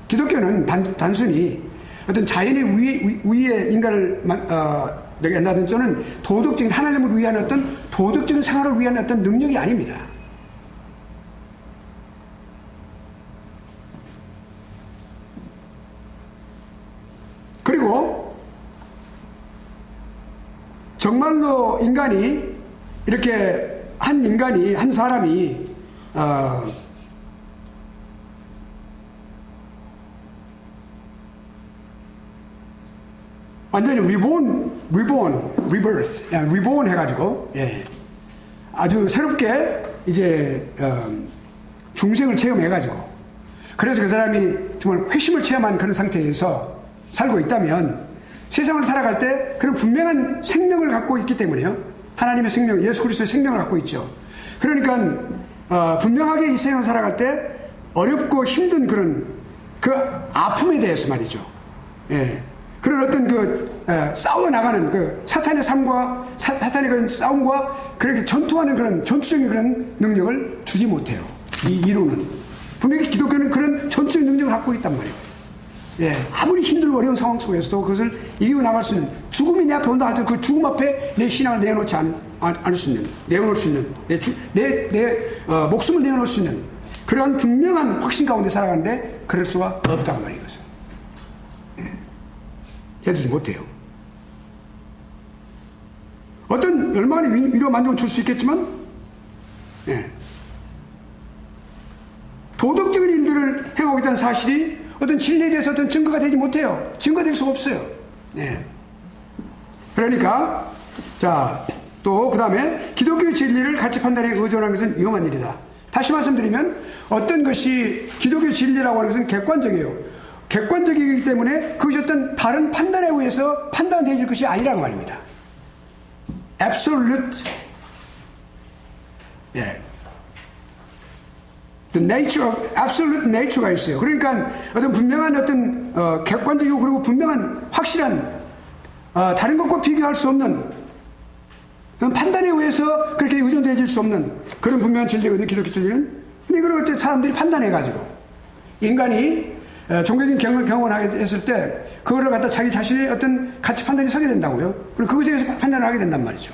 기독교는 단순히 어떤 자연의 위에 인간을 한다든지 또는 도덕적인 하나님을 위한 어떤 도덕적인 생활을 위한 어떤 능력이 아닙니다. 그리고 정말로 인간이 이렇게 한 사람이 완전히 reborn 해가지고, 아주 새롭게 이제, 중생을 체험해가지고, 그래서 그 사람이 정말 회심을 체험한 그런 상태에서 살고 있다면, 세상을 살아갈 때 그런 분명한 생명을 갖고 있기 때문에요. 하나님의 생명, 예수 그리스도의 생명을 갖고 있죠. 그러니까, 분명하게 이 세상을 살아갈 때 어렵고 힘든 그 아픔에 대해서 말이죠. 그런 어떤 싸워나가는 사탄의 삶과 사탄의 그런 싸움과 그렇게 전투하는 그런 전투적인 그런 능력을 주지 못해요. 이 이론은. 분명히 기독교는 그런 전투적인 능력을 갖고 있단 말이에요. 아무리 힘들고 어려운 상황 속에서도 그것을 이기고 나갈 수 있는, 죽음이 내 앞에 온다 할 때 그 죽음 앞에 내 신앙을 내어놓지 않을 수 있는, 내어놓을 수 있는, 내 목숨을 내어놓을 수 있는 그러한 분명한 확신 가운데 살아가는데 그럴 수가 없다고 말이에요. 해주지 못해요. 어떤 얼마나 위로 만족을 줄 수 있겠지만, 도덕적인 일들을 행하고 있다는 사실이 어떤 진리에 대해서 어떤 증거가 되지 못해요. 증거될 수가 없어요. 그러니까, 또, 그 다음에, 기독교의 진리를 가치 판단에 의존하는 것은 위험한 일이다. 다시 말씀드리면, 어떤 것이 기독교의 진리라고 하는 것은 객관적이에요. 객관적이기 때문에 그것이 어떤 다른 판단에 의해서 판단되어질 것이 아니라고 말입니다. Absolute, the nature of, absolute nature가 있어요. 그러니까 어떤 분명한 어떤 객관적이고 그리고 분명한 확실한 다른 것과 비교할 수 없는 판단에 의해서 그렇게 의존되어질 수 없는 그런 분명한 진리거든요. 기독교 진리는. 근데 이걸 어떤 사람들이 판단해가지고 인간이 종교적인 경험을 했을 때 그거를 갖다 자기 자신의 어떤 가치 판단이 서게 된다고요. 그리고 그것에 의해서 판단을 하게 된단 말이죠.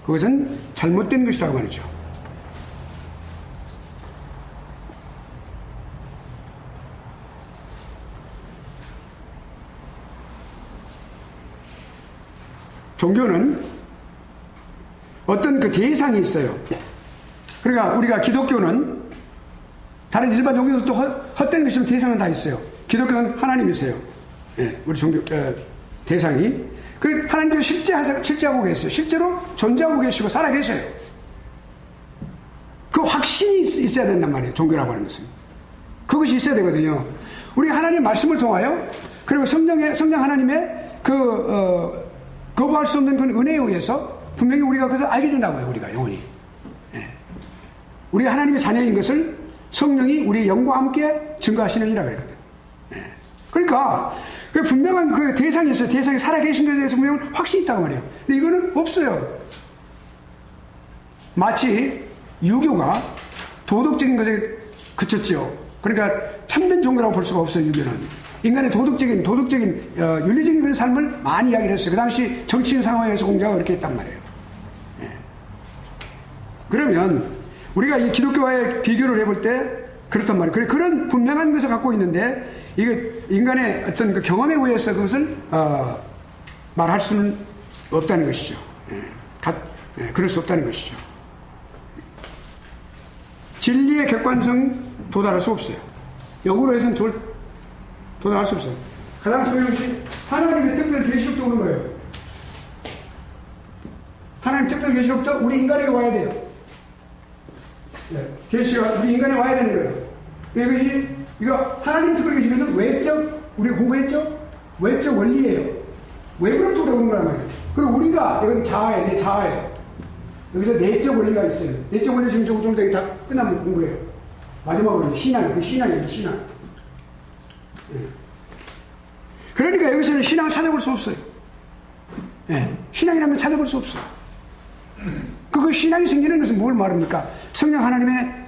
그것은 잘못된 것이라고 말이죠. 종교는 어떤 그 대상이 있어요. 그러니까 우리가 기독교는 다른 일반 종교도 헛된 것이면 대상은 다 있어요. 기독교는 하나님이세요. 우리 종교, 대상이. 그 하나님께서 실제하고 계세요. 실제로 존재하고 계시고 살아 계셔요. 그 확신이 있어야 된단 말이에요. 종교라고 하는 것은. 그것이 있어야 되거든요. 우리 하나님 말씀을 통하여, 그리고 성령 하나님의 거부할 수 없는 그 은혜에 의해서 분명히 우리가 그것을 알게 된다고요. 우리가 영원히. 우리가 하나님의 자녀인 것을 성령이 우리의 영과 함께 증거하시느니라 그랬거든. 그러니까 그 분명한 그 대상이 있어요. 대상이 살아계신 것에 대해서 분명한 확신이 있다고 말이에요. 근데 이거는 없어요. 마치 유교가 도덕적인 것에 그쳤지요. 그러니까 참된 종교라고 볼 수가 없어요. 유교는 인간의 도덕적인 윤리적인 그런 삶을 많이 이야기를 했어요. 그 당시 정치인 상황에서 공자가 그렇게 했단 말이에요. 그러면 우리가 이 기독교와의 비교를 해볼 때 그렇단 말이에요. 그런 분명한 것을 갖고 있는데 이게 인간의 어떤 그 경험에 의해서 그것을 말할 수는 없다는 것이죠. 그럴 수 없다는 것이죠. 진리의 객관성 도달할 수 없어요. 역으로 해서는 도달할 수 없어요. 가장 중요한 것이 하나님의 특별 계시록도 오는 거예요. 하나님 특별 계시록도 우리 인간에게 와야 돼요. 계시가 우리 인간에 와야 되는 거예요. 이거 하나님 특별 계시 것은 외적, 우리가 공부했죠? 외적 원리예요. 외부로부터 오는 거란 말이에요. 그리고 우리가 이건 자아예요. 내 자아예요. 여기서 내적 원리가 있어요. 내적 원리 지금 조금 더 다 끝나면 공부해요. 마지막으로 신앙이에요. 신앙. 그러니까 여기서는 신앙을 찾아볼 수 없어요. 신앙이라는 걸 찾아볼 수 없어요. 그 신앙이 생기는 것은 뭘 말합니까? 성령 하나님의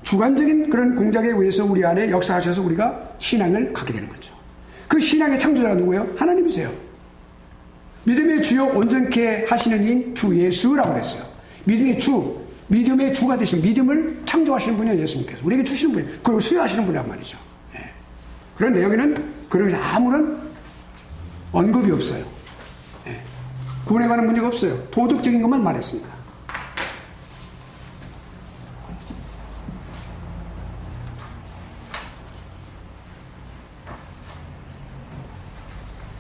주관적인 그런 공작에 의해서 우리 안에 역사하셔서 우리가 신앙을 갖게 되는 거죠. 그 신앙의 창조자가 누구예요? 하나님이세요. 믿음의 주요 온전케 하시는 이인 주 예수라고 그랬어요. 믿음의 주가 되신, 믿음을 창조하시는 분이 예수님께서 우리에게 주시는 분이에요. 그리고 수여하시는 분이란 말이죠. 예. 그런데 여기는 그런 아무런 언급이 없어요. 예. 구원에 관한 문제가 없어요. 도덕적인 것만 말했습니다.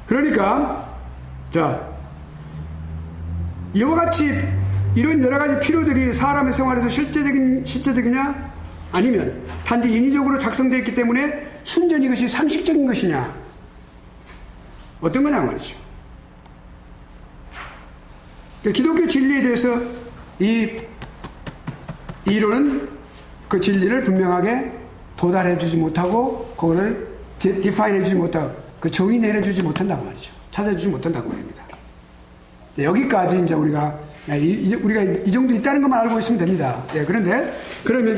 그러니까 자, 이와 같이 이런 여러 가지 필요들이 사람의 생활에서 실제적이냐 아니면 단지 인위적으로 작성되어 있기 때문에 순전히 이것이 상식적인 것이냐, 어떤 거냐 말이죠. 기독교 진리에 대해서 이 이론은 그 진리를 분명하게 도달해 주지 못하고 그거를 디파인해 주지 못하고 그 정의 내려주지 못한다고 말이죠. 찾아주지 못한다고 말입니다. 여기까지 이제 우리가 이 정도 있다는 것만 알고 있으면 됩니다. 예, 그런데 그러면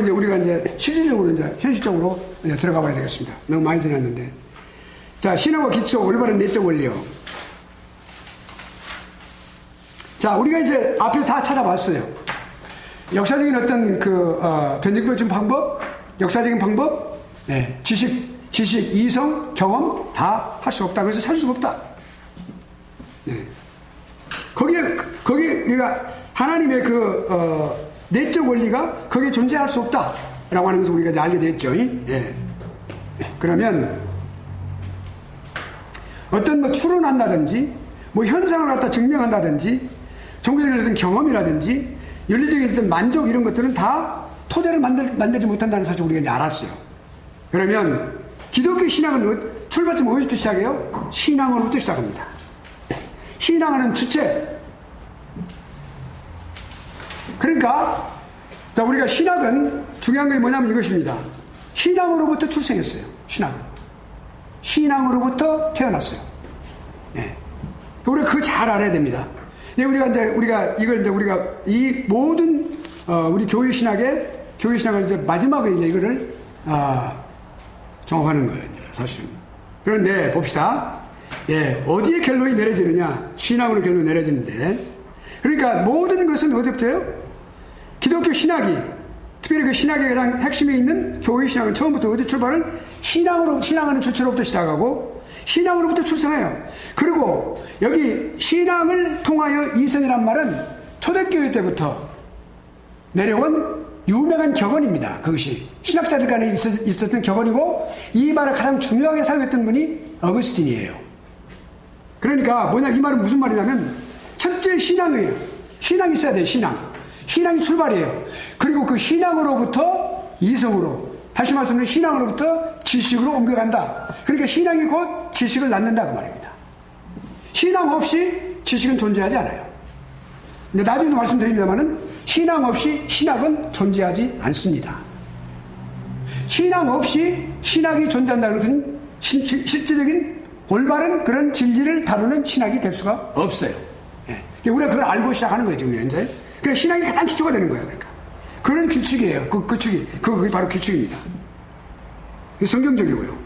이제 우리가 이제 실질적으로 이제 현실적으로 이제 들어가 봐야 되겠습니다. 너무 많이 지났는데. 자, 신학과 기초 올바른 내적 원리요. 자, 우리가 이제 앞에서 다 찾아봤어요. 역사적인 어떤 변증되어진 방법, 역사적인 방법, 네, 지식, 이성, 경험 다 할 수 없다. 그래서 살 수가 없다. 네. 거기 우리가 하나님의 내적 원리가 거기에 존재할 수 없다. 라고 하는 것을 우리가 이제 알게 됐죠. 예. 그러면 어떤 추론한다든지, 현상을 갖다 증명한다든지, 종교적인 어떤 경험이라든지, 윤리적인 어떤 만족 이런 것들은 다 토대를 만들지 못한다는 사실을 우리가 이제 알았어요. 그러면 기독교 신앙은 출발점 어디부터 시작해요? 신앙으로부터 시작합니다. 신앙하는 주체. 그러니까 자, 우리가 신학은 중요한 게 뭐냐면 이것입니다. 신앙으로부터 출생했어요. 신앙으로부터 태어났어요. 네. 우리가 그걸 잘 알아야 됩니다. 우리가 이 모든 우리 교회 신학을 이제 마지막에 이제 이거를 정합하는 거예요. 사실은. 그런데 봅시다. 예, 어디에 결론이 내려지느냐? 신앙으로 결론이 내려지는데. 그러니까 모든 것은 어디부터요? 기독교 신학이, 특별히 그 신학의 가장 핵심에 있는 교회 신학은 처음부터 어디 출발은? 신앙하는 주체로부터 시작하고, 신앙으로부터 출생해요. 그리고 여기 신앙을 통하여 이성이란 말은 초대교회 때부터 내려온 유명한 격언입니다. 그것이 신학자들 간에 있었던 격언이고, 이 말을 가장 중요하게 사용했던 분이 어거스틴이에요. 그러니까 이 말은 무슨 말이냐면, 첫째 신앙이에요. 신앙이 있어야 돼요. 신앙이 출발이에요. 그리고 그 신앙으로부터 이성으로, 다시 말씀드리면 신앙으로부터 지식으로 옮겨간다. 그러니까 신앙이 곧 지식을 낳는다 그 말입니다. 신앙 없이 지식은 존재하지 않아요. 근데 나중에도 말씀드립니다만은 신앙 없이 신학은 존재하지 않습니다. 신앙 없이 신학이 존재한다는 것은 실질적인 올바른 그런 진리를 다루는 신학이 될 수가 없어요. 예. 우리가 그걸 알고 시작하는 거예요, 지금 현재. 그래서 신학이 가장 기초가 되는 거예요, 그러니까. 그런 규칙이에요. 그게 바로 규칙입니다. 성경적이고요.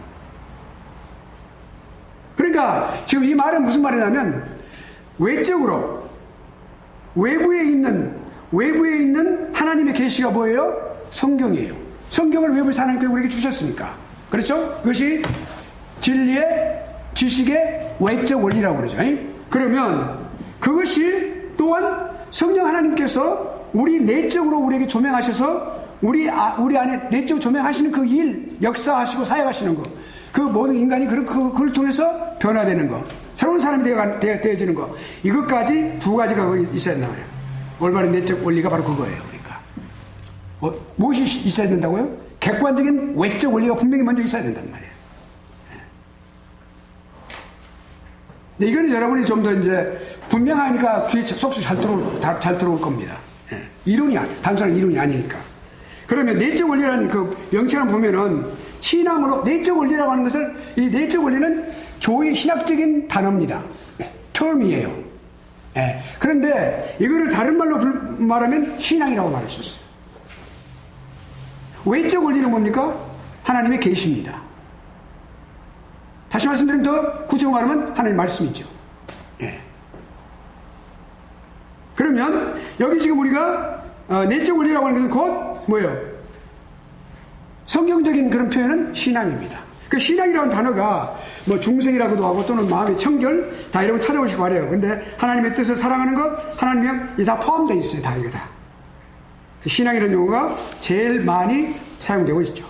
그러니까 지금 이 말은 무슨 말이냐면, 외적으로 외부에 있는 하나님의 계시가 뭐예요? 성경이에요. 성경을 외부에서 하나님께서 우리에게 주셨으니까. 그렇죠? 그것이 진리의, 지식의 외적 원리라고 그러죠. 그러면 그것이 또한 성령 하나님께서 우리 내적으로 우리에게 조명하셔서 우리 안에 내적으로 조명하시는 그 일, 역사하시고 사역하시는 거, 그 모든 인간이 그걸 통해서 변화되는 거, 새로운 사람이 되어지는 거, 이것까지 두 가지가 있어야 된다고 그래요. 올바른 내적 원리가 바로 그거예요. 그러니까 무엇이 있어야 된다고요? 객관적인 외적 원리가 분명히 먼저 있어야 된단 말이에요. 근데 이거는 여러분이 좀 더 이제 분명하니까 귀에 쏙쏙 잘 들어올 겁니다. 이론이 단순한 이론이 아니니까. 그러면 내적 원리라는 그 명칭을 보면은 신앙으로 내적 원리라고 하는 것을, 이 내적 원리는 교회 신학적인 단어입니다. term이에요. 예. 그런데 이거를 다른 말로 말하면 신앙이라고 말할 수 있어요. 외적 원리는 뭡니까? 하나님의 계시입니다. 다시 말씀드리면 더 구체적으로 말하면 하나님의 말씀이죠. 예. 그러면 여기 지금 우리가 내적 원리라고 하는 것은 곧 뭐예요? 성경적인 그런 표현은 신앙입니다. 그 신앙이라는 단어가 뭐 중생이라고도 하고 또는 마음의 청결 다 이런 거 찾아보시기 바래요. 그런데 하나님의 뜻을 사랑하는 것, 하나님의 이 다 포함되어 있어요. 다 이거 다. 그 신앙이라는 용어가 제일 많이 사용되고 있죠.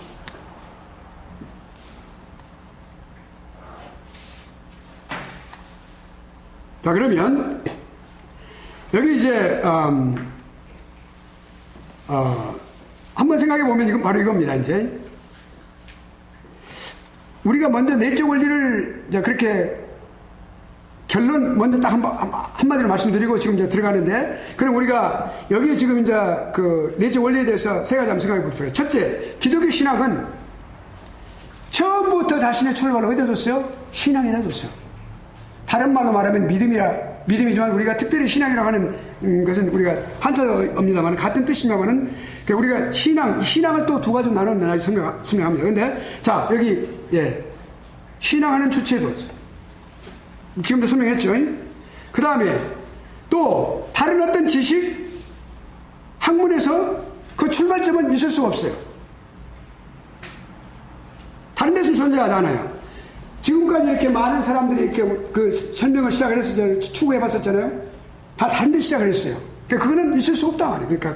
자, 그러면 여기 이제 한번 생각해 보면 이건 바로 이겁니다. 이제 우리가 먼저 내적 원리를 이제 그렇게 결론 먼저 딱 한마디로 말씀드리고 지금 이제 들어가는데, 그럼 우리가 여기에 지금 이제 그 내적 원리에 대해서 세 가지 한번 생각해 볼 필요해요. 첫째, 기독교 신학은 처음부터 자신의 출발을 어디다 뒀어요? 신앙에다 뒀어요. 다른 말로 말하면 믿음이지만 우리가 특별히 신앙이라고 하는 것은 우리가 한자어입니다만 같은 뜻이냐고는 우리가 신앙을 또 두 가지로 나누는 나중에 설명합니다. 그런데 자, 여기 신앙하는 주체도 지금도 설명했죠. 그 다음에 또 다른 어떤 지식 학문에서 그 출발점은 있을 수가 없어요. 다른 데서 존재하지 않아요. 지금까지 이렇게 많은 사람들이 이렇게 그 설명을 시작을 해서 추구해 봤었잖아요. 다 다른 데 시작을 했어요. 그러니까 그거는 있을 수 없다 말이에요. 그러니까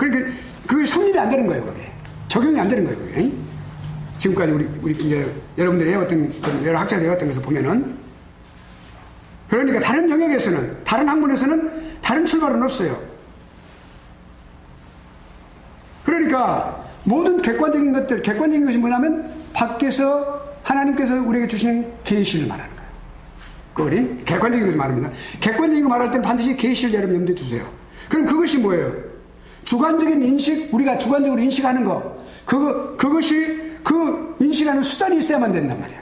그게 성립이 안 되는 거예요. 그게 적용이 안 되는 거예요. 그게. 지금까지 우리 이제 여러분들이 해왔던 여러 학자들이 해왔던 것을 보면은, 그러니까 다른 영역에서는 다른 학문에서는 다른 출발은 없어요. 그러니까 모든 객관적인 것이 뭐냐면 밖에서 하나님께서 우리에게 주시는 계시를 말하는 거예요. 그거리 객관적인 것을 말합니다. 객관적인 거 말할 때는 반드시 계시를 여러분 염두에 두세요. 그럼 그것이 뭐예요? 주관적인 인식, 우리가 주관적으로 인식하는 거, 그것이 그 인식하는 수단이 있어야만 된단 말이에요.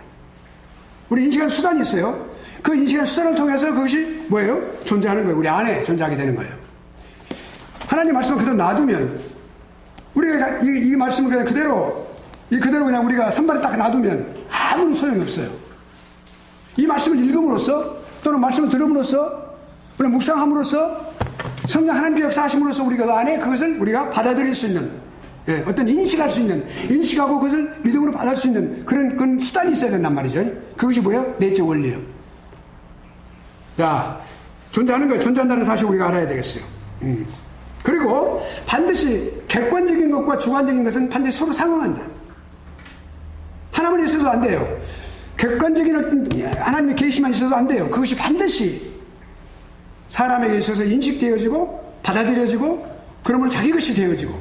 우리 인식하는 수단이 있어요. 그 인식하는 수단을 통해서 그것이 뭐예요? 존재하는 거예요. 우리 안에 존재하게 되는 거예요. 하나님 말씀을 그대로 놔두면, 우리가 이 말씀을 그냥 그대로 그냥 우리가 선발에 딱 놔두면 아무런 소용이 없어요. 이 말씀을 읽음으로써 또는 말씀을 들음으로써 또는 묵상함으로써 성령 하나님의 역사하심으로써 우리가 그 안에 그것을 우리가 받아들일 수 있는, 어떤 인식할 수 있는, 인식하고 그것을 믿음으로 받을 수 있는 그런 수단이 있어야 된단 말이죠. 그것이 뭐예요? 내적 원리예요. 자, 존재하는 거예요. 존재한다는 사실을 우리가 알아야 되겠어요. 그리고 반드시 객관적인 것과 주관적인 것은 반드시 서로 상응한다. 하나만 있어도 안 돼요. 객관적인 어떤 하나님의 계시만 있어도 안 돼요. 그것이 반드시 사람에게 있어서 인식되어지고 받아들여지고 그러면 자기 것이 되어지고,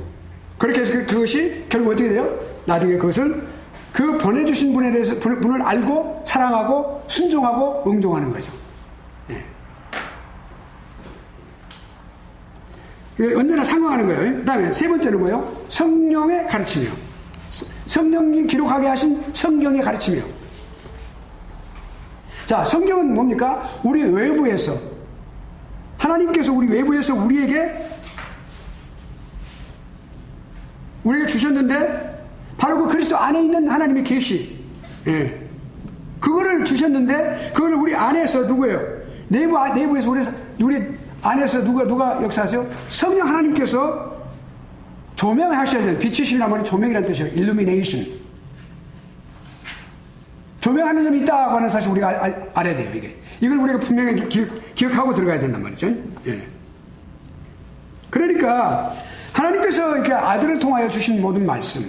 그렇게 해서 그것이 결국 어떻게 돼요? 나중에 그것을 그 보내주신 분에 대해서 분을 알고 사랑하고 순종하고 응종하는 거죠. 언제나 상응하는 거예요. 그 다음에 세 번째는 뭐예요? 성령의 가르침이요. 성령이 기록하게 하신 성경의 가르침이요. 자, 성경은 뭡니까? 우리 외부에서 하나님께서 우리 외부에서 우리에게 주셨는데, 바로 그 그리스도 안에 있는 하나님의 계시, 그거를 주셨는데, 그걸 우리 안에서 누구예요? 내부에서 우리 안에서 누가 역사하세요? 성령 하나님께서 조명하셔야 돼요. 빛이시라는 말은 조명이라는 뜻이에요. illumination. 조명하는 점이 있다고 하는 사실 우리가 알아야 돼요. 이걸 우리가 분명히 기억하고 들어가야 된단 말이죠. 그러니까 하나님께서 이렇게 아들을 통하여 주신 모든 말씀,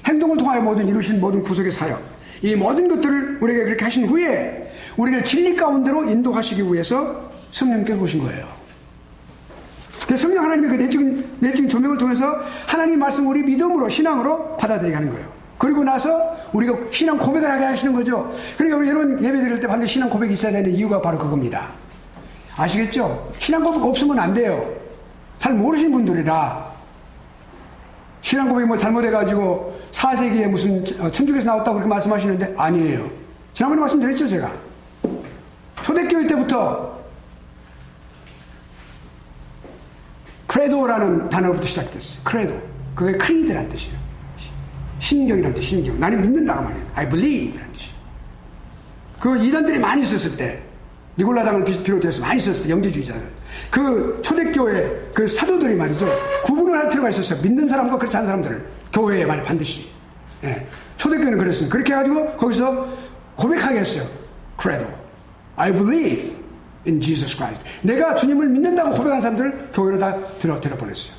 행동을 통하여 이루신 모든 구속의 사역, 이 모든 것들을 우리에게 그렇게 하신 후에 우리를 진리 가운데로 인도하시기 위해서 성령께서 오신 거예요. 성령 하나님의 그 내적인 조명을 통해서 하나님 말씀 우리 믿음으로, 신앙으로 받아들이게 하는 거예요. 그리고 나서 우리가 신앙 고백을 하게 하시는 거죠. 그러니까 우리 여러분 예배 드릴 때 반드시 신앙 고백이 있어야 되는 이유가 바로 그겁니다. 아시겠죠? 신앙 고백 없으면 안 돼요. 잘 모르신 분들이라. 신앙 고백이 뭐 잘못해가지고 4세기에 무슨 천주교에서 나왔다고 그렇게 말씀하시는데 아니에요. 지난번에 말씀드렸죠, 제가. 초대교회 때부터 크레도라는 단어부터 시작됐어요. 크레도. 그게 크리드란 뜻이에요. 신경이란 뜻, 신경. 나는 믿는다고 말이에요. I believe란 뜻이에요. 그 이단들이 많이 있었을 때, 니골라당을 비롯해서 많이 있었을 때, 영지주의자들. 그 초대교회, 그 사도들이 말이죠. 구분을 할 필요가 있었어요. 믿는 사람과 그렇지 않은 사람들을. 교회에 말이 반드시. 예. 초대교회는 그랬어요. 그렇게 해가지고 거기서 고백하게 했어요. 크레도. I believe in Jesus Christ. 내가 주님을 믿는다고 고백한 사람들을 교회로 다 들어보냈어요.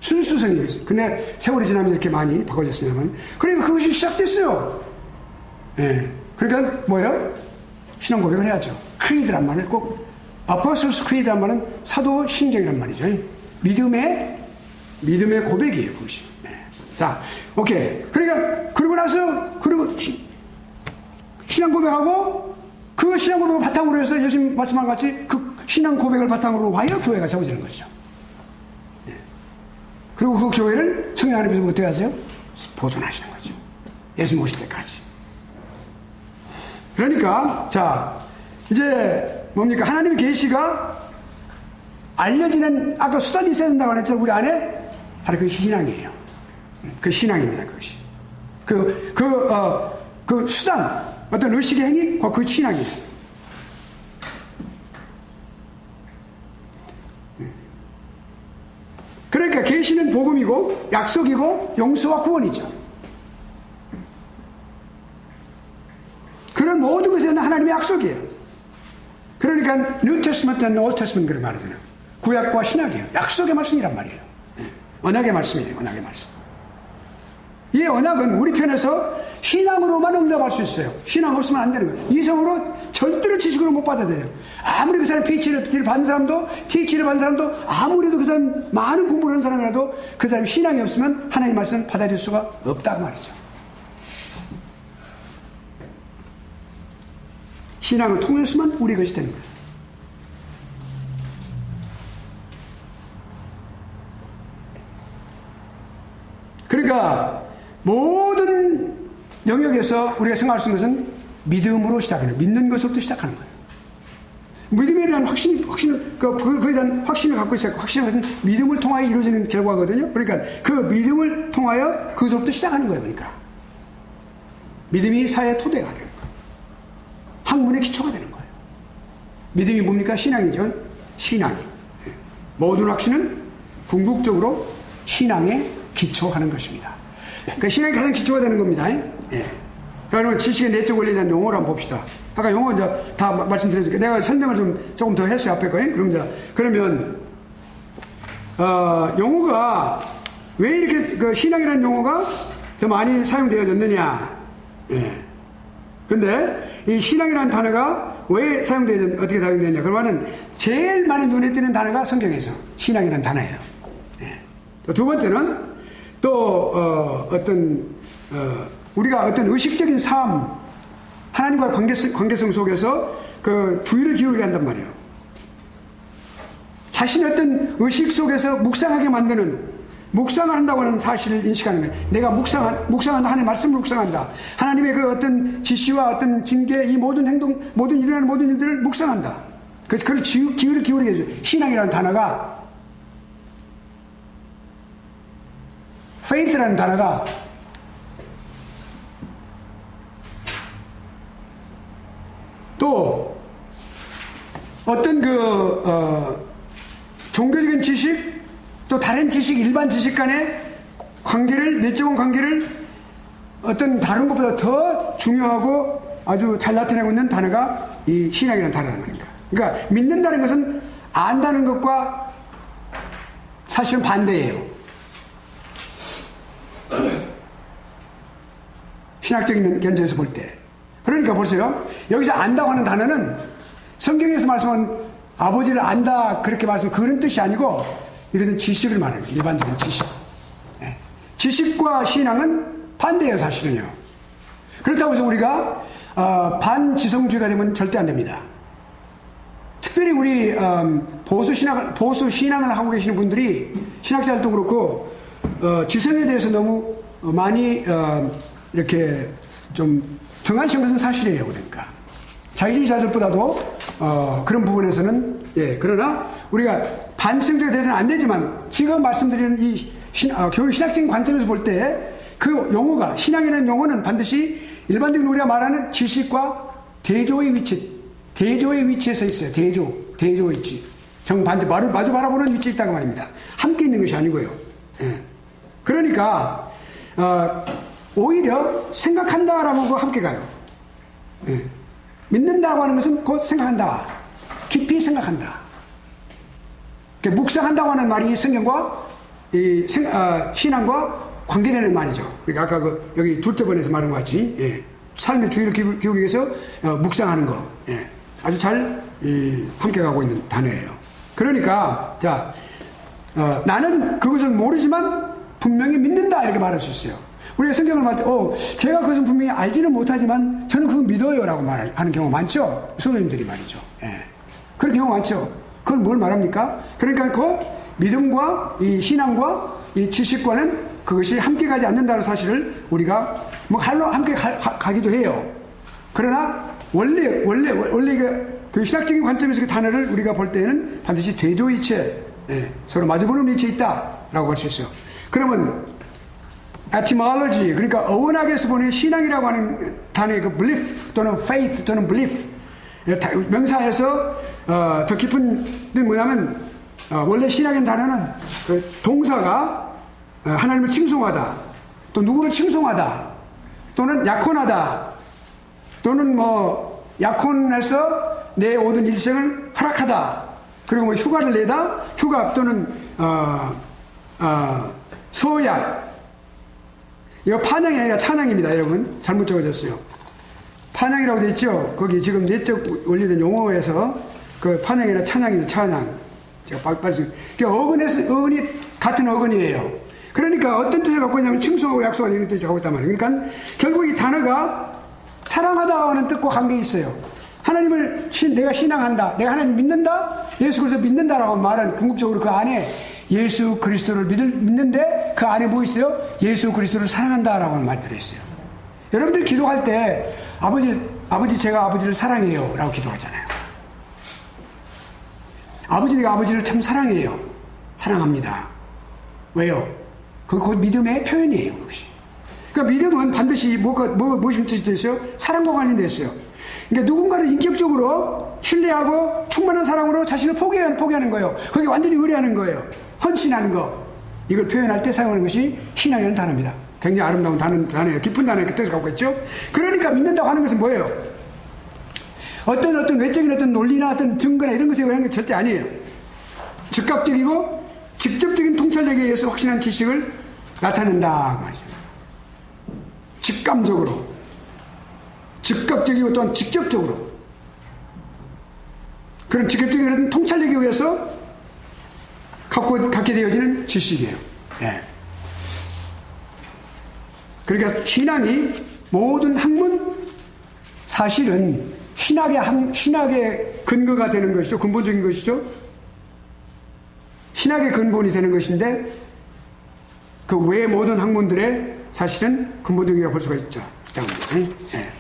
순수성이 있어요. 근데 세월이 지나면 이렇게 많이 바꿔졌습니다만. 그러니까 그것이 시작됐어요. 예. 그러니까 뭐예요? 신앙 고백을 해야죠. 크리드란 말을 꼭, 아포스톨스 크리드란 말은 사도 신경이란 말이죠. 믿음의 고백이에요, 그것이. 네. 자, 오케이. 그러니까, 그러고 나서, 신앙 고백하고, 그 신앙 고백을 바탕으로 해서 예수님 말씀한 같이 그 신앙 고백을 바탕으로 하여 교회가 세워지는 것이죠. 네. 그리고 그 교회를 성령 하나님께서 어떻게 하세요? 보존하시는 거죠. 예수님 오실 때까지. 그러니까, 자, 이제 뭡니까? 하나님의 계시가 알려지는, 아까 수단이 있어야 된다고 했잖아요. 우리 안에 바로 그 신앙이에요. 그 신앙입니다, 그것이. 그 수단, 어떤 의식의 행위, 그 신앙이에요. 그러니까 계시는 복음이고, 약속이고, 용서와 구원이죠. 그런 모든 것은 하나님의 약속이에요. 그러니까 New Testament는 Old Testament을 말하잖아요. 구약과 신약이에요. 약속의 말씀이란 말이에요. 언약의 말씀이에요. 언약의 말씀. 이 언약은 우리 편에서 신앙으로만 응답할 수 있어요. 신앙 없으면 안 되는 거예요. 이성으로 절대로 지식으로 못 받아들여요. 아무리 그 사람 PhD를 받은 사람도, TH를 받은 사람도, 아무래도 그 사람 많은 공부를 한 사람이라도 그 사람이 신앙이 없으면 하나님의 말씀을 받아들일 수가 없다고 말이죠. 신앙을 통해서만 우리 것이 되는 거예요. 그러니까 모든 영역에서 우리가 생각할 수 있는 것은 믿음으로 시작하는 거예요. 믿는 것부터 시작하는 거예요. 믿음에 대한 그에 대한 확신을 갖고 있어요. 확신은 것은 믿음을 통하여 이루어지는 결과거든요. 그러니까 그 믿음을 통하여 그것부터 시작하는 거예요. 그러니까 믿음이 사회의 토대가 되는 거예요. 학문의 기초가 되는 거예요. 믿음이 뭡니까? 신앙이죠. 신앙이. 모든 확신은 궁극적으로 신앙에 기초하는 것입니다. 그러니까 신앙이 가장 기초가 되는 겁니다. 예. 그러면 지식의 내적 원리에 대한 용어를 한번 봅시다. 아까 용어 이제 다 말씀드려줄게요. 내가 설명을 조금 더 했어요. 앞에 거에. 그러면, 용어가 왜 이렇게 그 신앙이라는 용어가 더 많이 사용되어졌느냐. 예. 근데 이 신앙이라는 단어가 왜 어떻게 사용되느냐. 그러면은 제일 많이 눈에 띄는 단어가 성경에서 신앙이라는 단어예요. 예. 또 두 번째는 또, 우리가 어떤 의식적인 삶, 하나님과의 관계성 속에서 그 주의를 기울게 한단 말이에요. 자신의 어떤 의식 속에서 묵상하게 만드는, 묵상을 한다고 하는 사실을 인식하는 거예요. 내가 묵상한다. 하나님의 말씀을 묵상한다. 하나님의 그 어떤 지시와 어떤 징계, 이 모든 행동, 일어나는 모든 일들을 묵상한다. 그래서 그걸 기울을 기울이게 해줘요. 신앙이라는 단어가, faith라는 단어가 또 어떤 종교적인 지식 또 다른 지식, 일반 지식 간의 관계를, 내적인 관계를 어떤 다른 것보다 더 중요하고 아주 잘 나타내고 있는 단어가 이 신앙이라는 단어란 말입니다. 그러니까 믿는다는 것은 안다는 것과 사실은 반대예요. 신학적인 견제에서 볼 때. 그러니까 보세요. 여기서 안다고 하는 단어는 성경에서 말씀한 아버지를 안다 그렇게 말씀하는 그런 뜻이 아니고 이것은 지식을 말하는 거예요. 일반적인 지식. 네. 지식과 신앙은 반대예요, 사실은요. 그렇다고 해서 우리가 반지성주의가 되면 절대 안 됩니다. 특별히 우리 보수 신앙을 하고 계시는 분들이, 신학자들도 그렇고 지성에 대해서 너무 많이 이렇게 좀 등한시한 것은 사실이에요. 그러니까 자유주의자들보다도 그런 부분에서는 예, 그러나 우리가 반성적이 돼서는 안 되지만 지금 말씀드리는 이 교육 신학적인 관점에서 볼 때 그 용어가, 신앙이라는 용어는 반드시 일반적으로 우리가 말하는 지식과 대조의 위치에 서 있어요. 대조 위치. 정반대, 마주 바라보는 위치에 있다고 말입니다. 함께 있는 것이 아니고요. 예. 그러니까, 오히려 생각한다라고 함께 가요. 예. 믿는다고 하는 것은 곧 생각한다. 깊이 생각한다. 묵상한다고 하는 말이 성경과 신앙과 관계되는 말이죠. 그러니까 아까 여기 둘째 번에서 말한 것 같이, 예. 삶의 주의를 기울이기 위해서 묵상하는 거. 예. 아주 잘 함께 가고 있는 단어예요. 그러니까 나는 그것을 모르지만 분명히 믿는다 이렇게 말할 수 있어요. 우리가 성경을 말할 때 제가 그것은 분명히 알지는 못하지만 저는 그거 믿어요 라고 말하는 경우가 많죠. 선생님들이 말이죠. 예. 그런 경우가 많죠. 그건 뭘 말합니까? 그러니까 그 믿음과 이 신앙과 이 지식과는 그것이 함께 가지 않는다는 사실을 우리가 뭐 함께 가기도 해요. 그러나 원래 그 신학적인 관점에서 그 단어를 우리가 볼 때는 반드시 대조이체, 서로 마주보는 위치에 있다라고 할 수 있어요. 그러면 etymology, 그러니까 어원학에서 보는 신앙이라고 하는 단어의 그 belief 또는 faith 또는 belief, 명사에서 더 깊은 뜻은 뭐냐면 원래 신학의 단어는 그 동사가 하나님을 칭송하다, 또 누구를 칭송하다, 또는 약혼하다, 또는 뭐 약혼해서 내 모든 일생을 허락하다, 그리고 뭐 휴가를 내다, 휴가 또는 서약. 이거 판양이 아니라 찬양입니다, 여러분. 잘못 적어졌어요. 판양이라고 되어 있죠. 거기 지금 내적 원리된 용어에서 그 판양이 아니라 찬양입니다. 찬양. 제가 말씀. 어근이 같은 어근이에요. 그러니까 어떤 뜻을 갖고 있냐면 칭송하고 약속하는 이런 뜻을 갖고 있단 말이에요. 그러니까 결국 이 단어가 사랑하다 하는 뜻과 관계가 있어요. 하나님을 내가 신앙한다, 내가 하나님 믿는다, 예수 그리스도 믿는다라고 말은 궁극적으로 그 안에 예수 그리스도를 믿는데 그 안에 뭐 있어요? 예수 그리스도를 사랑한다라고 하는 말이 들어있어요. 여러분들 기도할 때 아버지 제가 아버지를 사랑해요 라고 기도하잖아요. 아버지 내가 아버지를 참 사랑해요. 사랑합니다. 왜요? 그거 믿음의 표현이에요. 그것이. 그러니까 믿음은 반드시 무엇이 뜻이 있어요? 사랑과 관련되어 있어요. 그러니까 누군가를 인격적으로 신뢰하고 충만한 사랑으로 자신을 포기하는 거예요. 거기에 완전히 의뢰하는 거예요. 헌신하는 거. 이걸 표현할 때 사용하는 것이 신앙이라는 단어입니다. 굉장히 아름다운 단어예요. 깊은 단어의 그 뜻을 갖고 있죠. 그러니까 믿는다고 하는 것은 뭐예요? 어떤 외적인 어떤 논리나 어떤 증거나 이런 것에 의한 게 절대 아니에요. 즉각적이고 직접적인 통찰력에 의해서 확신한 지식을 나타낸다 말이죠. 직감적으로, 즉각적이고 또한 직접적으로 그런 직접적인 어떤 통찰력에 의해서 갖게 되어지는 지식이에요. 예. 그러니까 신앙이 모든 학문, 사실은 신학의 근거가 되는 것이죠. 근본적인 것이죠. 신학의 근본이 되는 것인데 그 외의 모든 학문들의 사실은 근본적이라고 볼 수가 있죠. 예.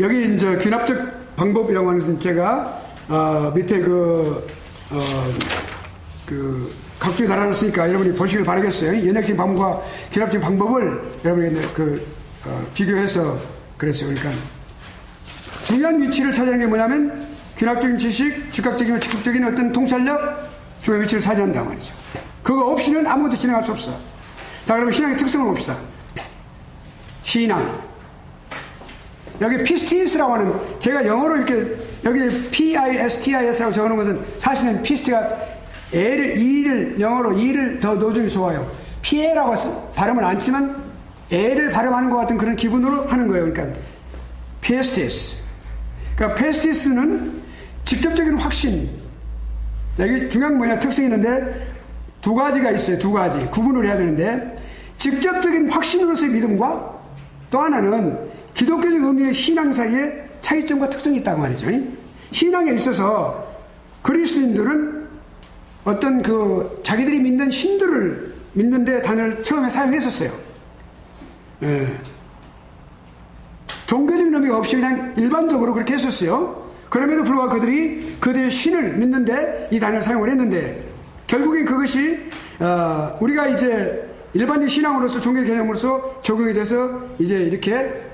여기 이제 귀납적 방법이라고 하는 것은 제가 밑에 각주에 달아놨으니까 여러분이 보시길 바라겠어요. 연역적인 방법과 귀납적인 방법을 여러분이 비교해서 그랬어요. 그러니까 중요한 위치를 차지하는 게 뭐냐면 귀납적인 지식, 즉각적이고 직접적인 어떤 통찰력, 중요한 위치를 차지한다고 말이죠. 그거 없이는 아무것도 진행할 수 없어. 자, 그러면 신앙의 특성을 봅시다. 신앙. 여기 피스티스라고 하는, 제가 영어로 이렇게 여기 PISTIS라고 적어놓은 것은 사실은 피스티가 E를 영어로 E를 더 넣어주는 게 좋아요. 피에라고 발음을 안 치면 E를 발음하는 것 같은 그런 기분으로 하는 거예요. 그러니까 피스티스. 그러니까 피스티스는 직접적인 확신. 여기 중요한 뭐냐 특성이 있는데 두 가지가 있어요. 두 가지 구분을 해야 되는데 직접적인 확신으로서의 믿음과 또 하나는 기독교적 의미의 신앙 사이에 차이점과 특성이 있다고 말이죠. 신앙에 있어서 그리스도인들은 어떤 자기들이 믿는 신들을 믿는데 단어를 처음에 사용했었어요. 예. 종교적인 의미가 없이 그냥 일반적으로 그렇게 했었어요. 그럼에도 불구하고 그들의 신을 믿는데 이 단어를 사용을 했는데, 결국엔 그것이 우리가 이제 일반적 신앙으로서, 종교 개념으로서 적용이 돼서 이제 이렇게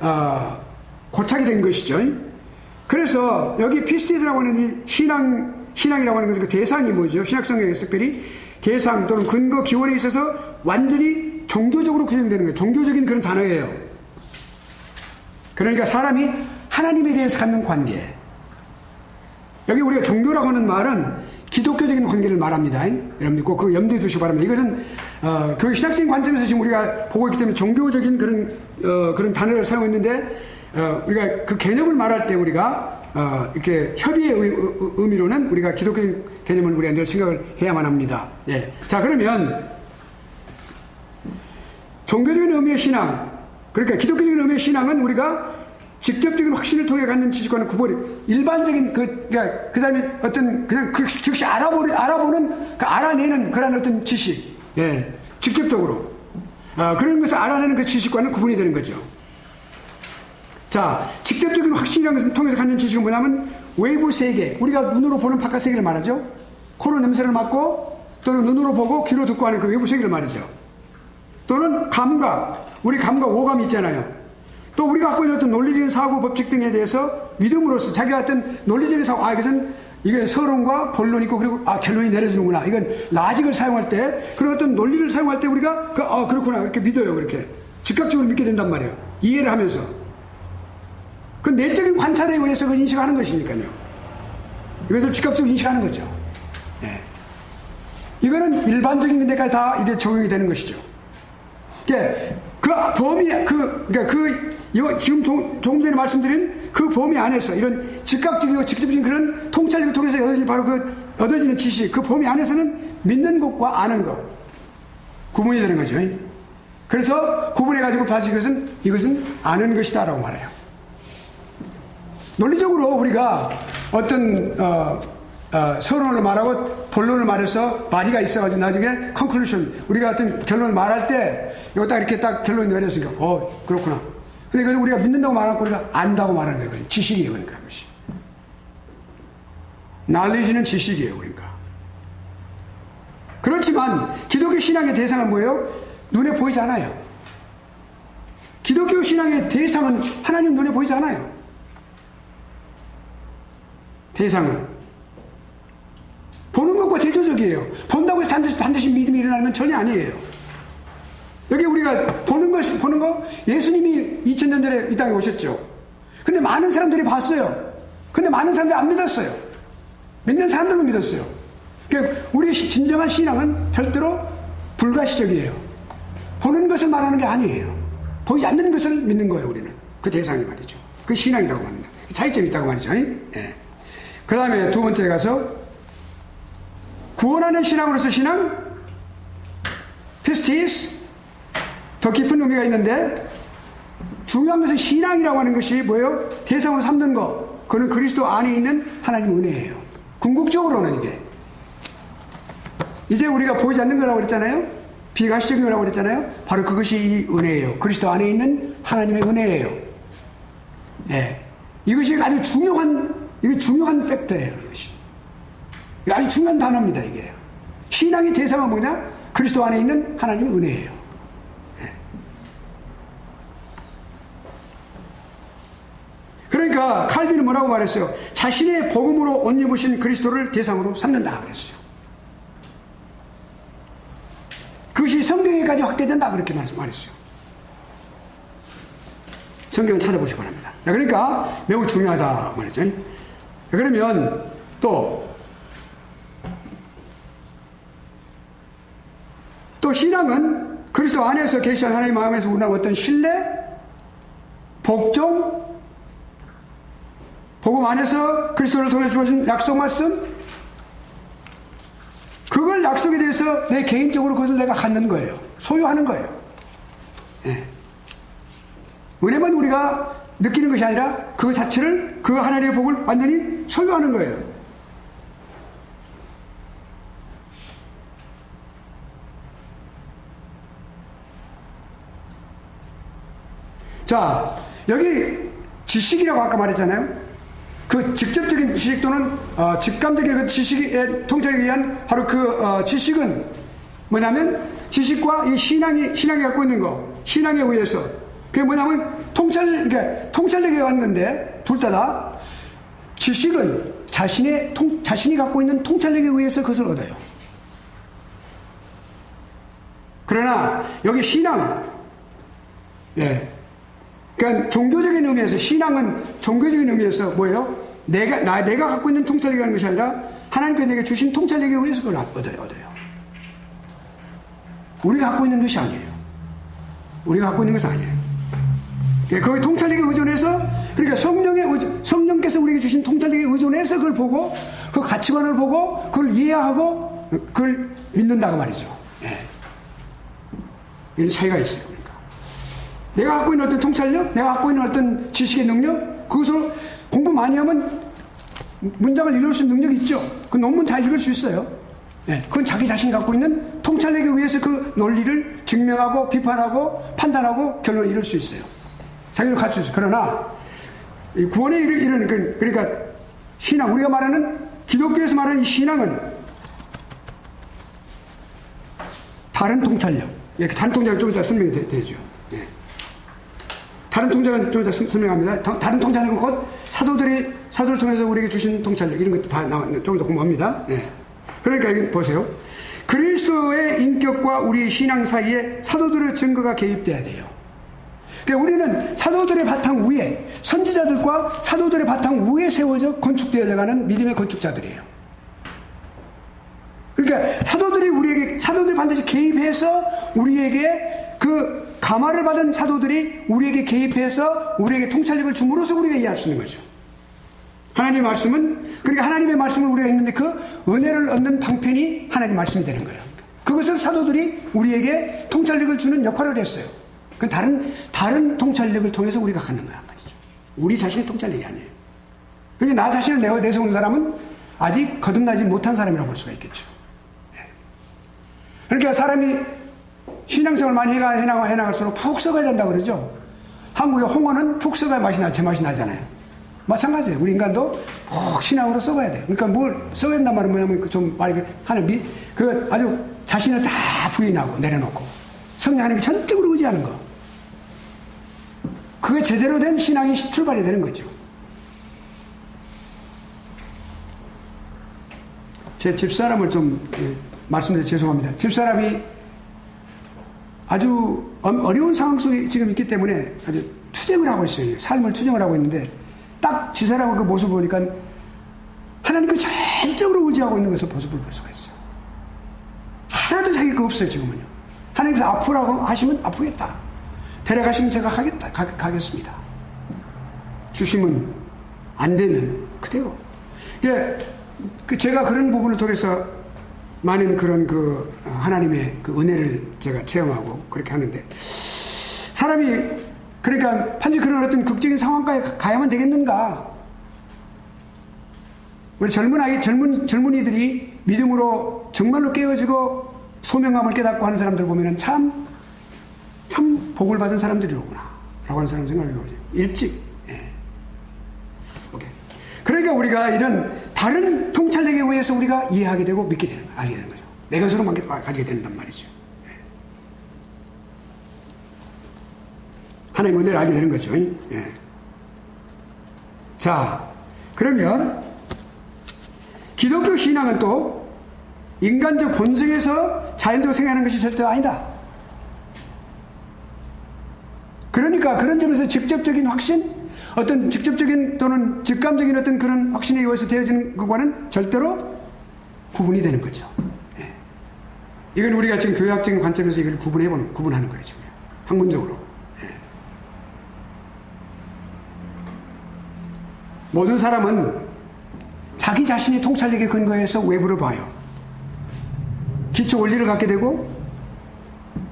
고착이 된 것이죠. 그래서 여기 피스티스라고 하는 이 신앙이라고 하는 것은 그 대상이 뭐죠? 신학성경에서 특별히 대상 또는 근거, 기원에 있어서 완전히 종교적으로 구성되는 거예요. 종교적인 그런 단어예요. 그러니까 사람이 하나님에 대해서 갖는 관계. 여기 우리가 종교라고 하는 말은 기독교적인 관계를 말합니다. 여러분들 꼭 그거 염두에 두시기 바랍니다. 이것은 교회 신학적인 관점에서 지금 우리가 보고 있기 때문에 종교적인 그런 단어를 사용했는데, 우리가 그 개념을 말할 때 우리가 이렇게 협의의 의미로는 우리가 기독교적인 개념을 우리가 늘 생각을 해야만 합니다. 예. 자, 그러면 종교적인 의미의 신앙, 그러니까 기독교적인 의미의 신앙은 우리가 직접적인 확신을 통해 갖는 지식과는 구분이, 일반적인 그러니까 그 사람이 어떤 그냥 즉시 알아보는 알아내는 그런 어떤 지식, 예, 직접적으로 그런 것을 알아내는 그 지식과는 구분이 되는 거죠. 자, 직접적인 확신이라는 것을 통해서 갖는 지식은 뭐냐면 외부 세계, 우리가 눈으로 보는 바깥 세계를 말하죠. 코로 냄새를 맡고 또는 눈으로 보고 귀로 듣고 하는 그 외부 세계를 말이죠. 또는 감각, 우리 감각, 오감이 있잖아요. 또 우리가 갖고 있는 어떤 논리적인 사고, 법칙 등에 대해서 믿음으로써 자기가 어떤 논리적인 사고, 이게 서론과 본론이 있고, 그리고 결론이 내려지는구나. 이건 라직을 사용할 때, 그런 어떤 논리를 사용할 때 우리가 그렇구나, 이렇게 믿어요. 그렇게 즉각적으로 믿게 된단 말이에요. 이해를 하면서. 그 내적인 관찰에 의해서 그 인식하는 것이니까요. 이것을 즉각적으로 인식하는 거죠. 네. 이거는 일반적인 데까지 다 이게 적용이 되는 것이죠. 그 범위, 이거 지금 조금 전에 말씀드린 그 범위 안에서 이런 즉각적이고 직접적인 그런 통찰력을 통해서 얻어지는 바로 얻어지는 지식, 그 범위 안에서는 믿는 것과 아는 것 구분이 되는 거죠. 그래서 구분해가지고 봐준 이것은 아는 것이다라고 말해요. 논리적으로 우리가 어떤 서론을 말하고 본론을 말해서 말이가 있어가지고 나중에 conclusion, 우리가 어떤 결론을 말할 때 이거 딱 이렇게 딱 결론이 내렸으니까 그렇구나. 근데 그걸 우리가 믿는다고 말하고 우리가 안다고 말하는 거예요. 지식이에요. 그러니까 그것이. knowledge는 지식이에요. 그러니까. 그렇지만 기독교 신앙의 대상은 뭐예요? 눈에 보이지 않아요. 기독교 신앙의 대상은 하나님 눈에 보이지 않아요. 대상은 보는 것과 대조적이에요. 본다고 해서 반드시 믿음이 일어나면 전혀 아니에요. 여기 우리가 보는 거, 예수님이 2000년 전에 이 땅에 오셨죠. 근데 많은 사람들이 봤어요. 근데 많은 사람들이 안 믿었어요. 믿는 사람들만 믿었어요. 그러니까 우리의 진정한 신앙은 절대로 불가시적이에요. 보는 것을 말하는 게 아니에요. 보이지 않는 것을 믿는 거예요, 우리는. 그 대상이 말이죠. 그 신앙이라고 합니다. 차이점이 있다고 말이죠. 예. 그 다음에 두 번째 가서 구원하는 신앙으로서 신앙, 피스티스, 더 깊은 의미가 있는데, 중요한 것은 신앙이라고 하는 것이 뭐예요? 대상으로 삼는 것. 그건 그리스도 안에 있는 하나님 은혜예요. 궁극적으로는 이게. 이제 우리가 보이지 않는 거라고 그랬잖아요? 비가시적인 거라고 그랬잖아요? 바로 그것이 은혜예요. 그리스도 안에 있는 하나님의 은혜예요. 예. 이것이 아주 중요한 팩터예요, 이것이. 아주 중요한 단어입니다, 이게. 신앙의 대상은 뭐냐? 그리스도 안에 있는 하나님의 은혜예요. 네. 그러니까 칼빈은 뭐라고 말했어요? 자신의 복음으로 옷 입으신 그리스도를 대상으로 삼는다 그랬어요. 그것이 성경에까지 확대된다 그렇게 말했어요. 성경을 찾아보시기 바랍니다. 그러니까 매우 중요하다 말이죠. 그러면 또 신앙은 그리스도 안에서 계시한 하나님 마음에서 우러나는 어떤 신뢰, 복종, 복음 안에서 그리스도를 통해 주어진 약속 말씀, 그걸 약속에 대해서 내 개인적으로 그것을 내가 갖는 거예요. 소유하는 거예요. 예. 은혜만 우리가 느끼는 것이 아니라 그 자체를, 그 하나님의 복을 완전히 소유하는 거예요. 자, 여기 지식이라고 아까 말했잖아요. 그 직접적인 지식 또는 직감적인 그 지식의 통찰에 의한 바로 그 지식은 뭐냐면 지식과 이 신앙이 갖고 있는 거, 신앙에 의해서 그게 뭐냐면 그러니까 통찰력에 왔는데 둘 다 지식은 자신이 갖고 있는 통찰력에 의해서 그것을 얻어요. 그러나 여기 신앙, 그러니까 종교적인 의미에서 신앙은 종교적인 의미에서 뭐예요? 내가 갖고 있는 통찰력이 하는 것이 아니라 하나님께서 내게 주신 통찰력에 의해서 그걸 얻어요. 우리가 갖고 있는 것이 아니에요. 우리가 갖고 있는 것은 아니에요. 거기 통찰력에 의존해서, 그러니까 성령께서 우리에게 주신 통찰력에 의존해서 그걸 보고, 그 가치관을 보고, 그걸 이해하고, 그걸 믿는다고 말이죠. 이런 차이가 있어요. 그러니까. 내가 갖고 있는 어떤 통찰력, 내가 갖고 있는 어떤 지식의 능력, 그것으로 공부 많이 하면 문장을 읽을 수 있는 능력이 있죠. 그 논문 다 읽을 수 있어요. 그건 자기 자신이 갖고 있는 통찰력에 의해서 그 논리를 증명하고 비판하고 판단하고 결론을 이룰 수 있어요. 자기가 갖출 수 있어요. 그러나 구원에 이르는 그러니까 신앙, 우리가 말하는 기독교에서 말하는 이 신앙은 다른 통찰력, 다른 통찰은 좀 이따 설명이 되죠. 다른 통찰은 좀 이따 설명합니다. 다른 통찰은 곧 사도를 통해서 우리에게 주신 통찰력, 이런 것도 다 좀 더 공부합니다. 그러니까 여기 보세요. 그리스도의 인격과 우리의 신앙 사이에 사도들의 증거가 개입돼야 돼요. 그러니까 우리는 사도들의 바탕 위에, 선지자들과 사도들의 바탕 위에 세워져 건축되어져 가는 믿음의 건축자들이에요. 그러니까 사도들이 반드시 개입해서 우리에게 그 감화를 받은 사도들이 우리에게 개입해서 우리에게 통찰력을 줌으로써 우리가 이해할 수 있는 거죠. 하나님의 말씀은, 그러니까 하나님의 말씀을 우리가 읽는데 그 은혜를 얻는 방편이 하나님의 말씀이 되는 거예요. 그것을 사도들이 우리에게 통찰력을 주는 역할을 했어요. 그건 다른 통찰력을 통해서 우리가 갖는 거란 말이죠. 우리 자신의 통찰력이 아니에요. 그러니까 나 자신을 내세우는 사람은 아직 거듭나지 못한 사람이라고 볼 수가 있겠죠. 그러니까 사람이 신앙생활 많이 해나갈수록 푹 썩어야 된다고 그러죠. 한국의 홍어는 푹 썩어야 제맛이 나잖아요. 마찬가지예요. 우리 인간도 푹 신앙으로 썩어야 돼요. 그러니까 뭘 썩어야 된단 말은 뭐냐면 좀 말이 하는 그 아주 자신을 다 부인하고 내려놓고 성령 하나님께 전적으로 의지하는 거. 그게 제대로 된 신앙이 출발이 되는 거죠. 제 집사람을 좀 말씀드려 죄송합니다. 집사람이 아주 어려운 상황 속에 지금 있기 때문에 아주 투쟁을 하고 있어요. 삶을 투쟁을 하고 있는데 딱 지사람의 그 모습을 보니까 하나님께 전적으로 의지하고 있는 것을 모습을 볼 수가 있어요. 하나도 자기 거 없어요. 지금은요. 하나님께서 아프라고 하시면 아프겠다. 데려가시면 제가 가겠습니다. 주시면 안 되면 그대로. 제가 그런 부분을 통해서 많은 그런 하나님의 그 은혜를 제가 체험하고 그렇게 하는데, 사람이 그러니까 반드시 그런 어떤 극적인 상황까지 가야만 되겠는가? 우리 젊은이들이 믿음으로 정말로 깨어지고 소명감을 깨닫고 하는 사람들 보면은 참 복을 받은 사람들이로구나 라고 하는 사람 생각을 해보죠. 일찍. 오케이. 그러니까 우리가 이런 다른 통찰력에 의해서 우리가 이해하게 되고 믿게 되는 거예요. 알게 되는 거죠. 내 것으로만 가지게 된단 말이죠. 하나님의 은혜를 알게 되는 거죠. 자, 그러면 기독교 신앙은 또 인간적 본성에서 자연적으로 생각하는 것이 절대 아니다. 그러니까 그런 점에서 직접적인 확신, 어떤 직접적인 또는 직감적인 어떤 그런 확신에 의해서 되어지는 것과는 절대로 구분이 되는 거죠. 이건 우리가 지금 교회학적인 관점에서 이걸 구분하는 거예요. 지금 학문적으로. 모든 사람은 자기 자신의 통찰력에 근거해서 외부를 봐요. 기초 원리를 갖게 되고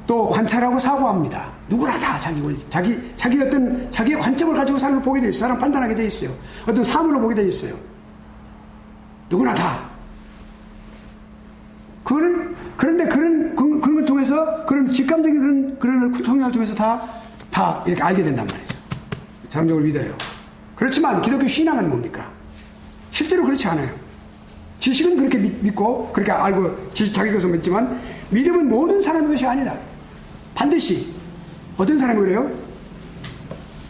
또 관찰하고 사고합니다. 누구나 다 자기 원리, 자기 어떤 자기의 관점을 가지고 사람을 보게 돼 있어요. 사람 판단하게 돼 있어요. 어떤 사물을 보게 돼 있어요. 누구나 다. 그런데 그런 걸 통해서 그런 직감적인 그런 통찰을 통해서 다 이렇게 알게 된단 말이죠. 자동적으로 믿어요. 그렇지만 기독교 신앙은 뭡니까? 실제로 그렇지 않아요. 지식은 그렇게 믿고 그렇게 알고 자기 것을 믿지만 믿음은 모든 사람의 것이 아니라 반드시 어떤 사람이 그래요?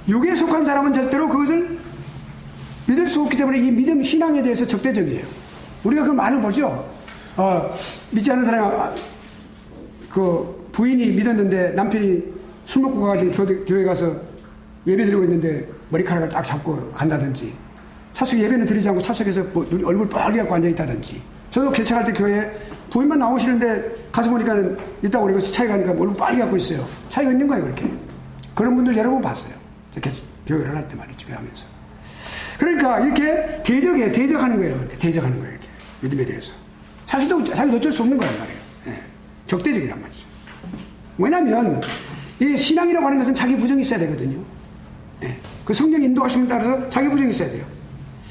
육에 속한 사람은 절대로 그것을 믿을 수 없기 때문에 이 믿음 신앙에 대해서 적대적이에요. 우리가 그 많이 보죠. 믿지 않는 사람 그 부인이 믿었는데 남편이 술 먹고 가가지고 교회 가서 예배 드리고 있는데 머리카락을 딱 잡고 간다든지, 차석 예배는 드리지 않고 차석에서 얼굴 빨개 갖고 앉아 있다든지. 저도 개척할 때 교회에 부인만 나오시는데 가서 보니까는 있다고 그러고 차에 가니까 얼굴 빨개 갖고 있어요. 차이가 있는 거예요, 그렇게. 그런 분들 여러 번 봤어요. 교회를 할 때 말이죠, 교회하면서. 그러니까 이렇게 대적하는 거예요. 대적하는 거예요, 이렇게. 믿음에 대해서. 자기도 어쩔 수 없는 거란 말이에요. 예. 적대적이란 말이죠. 왜냐면 이 신앙이라고 하는 것은 자기 부정이 있어야 되거든요. 예. 그 성령 인도하심에 따라서 자기 부정이 있어야 돼요.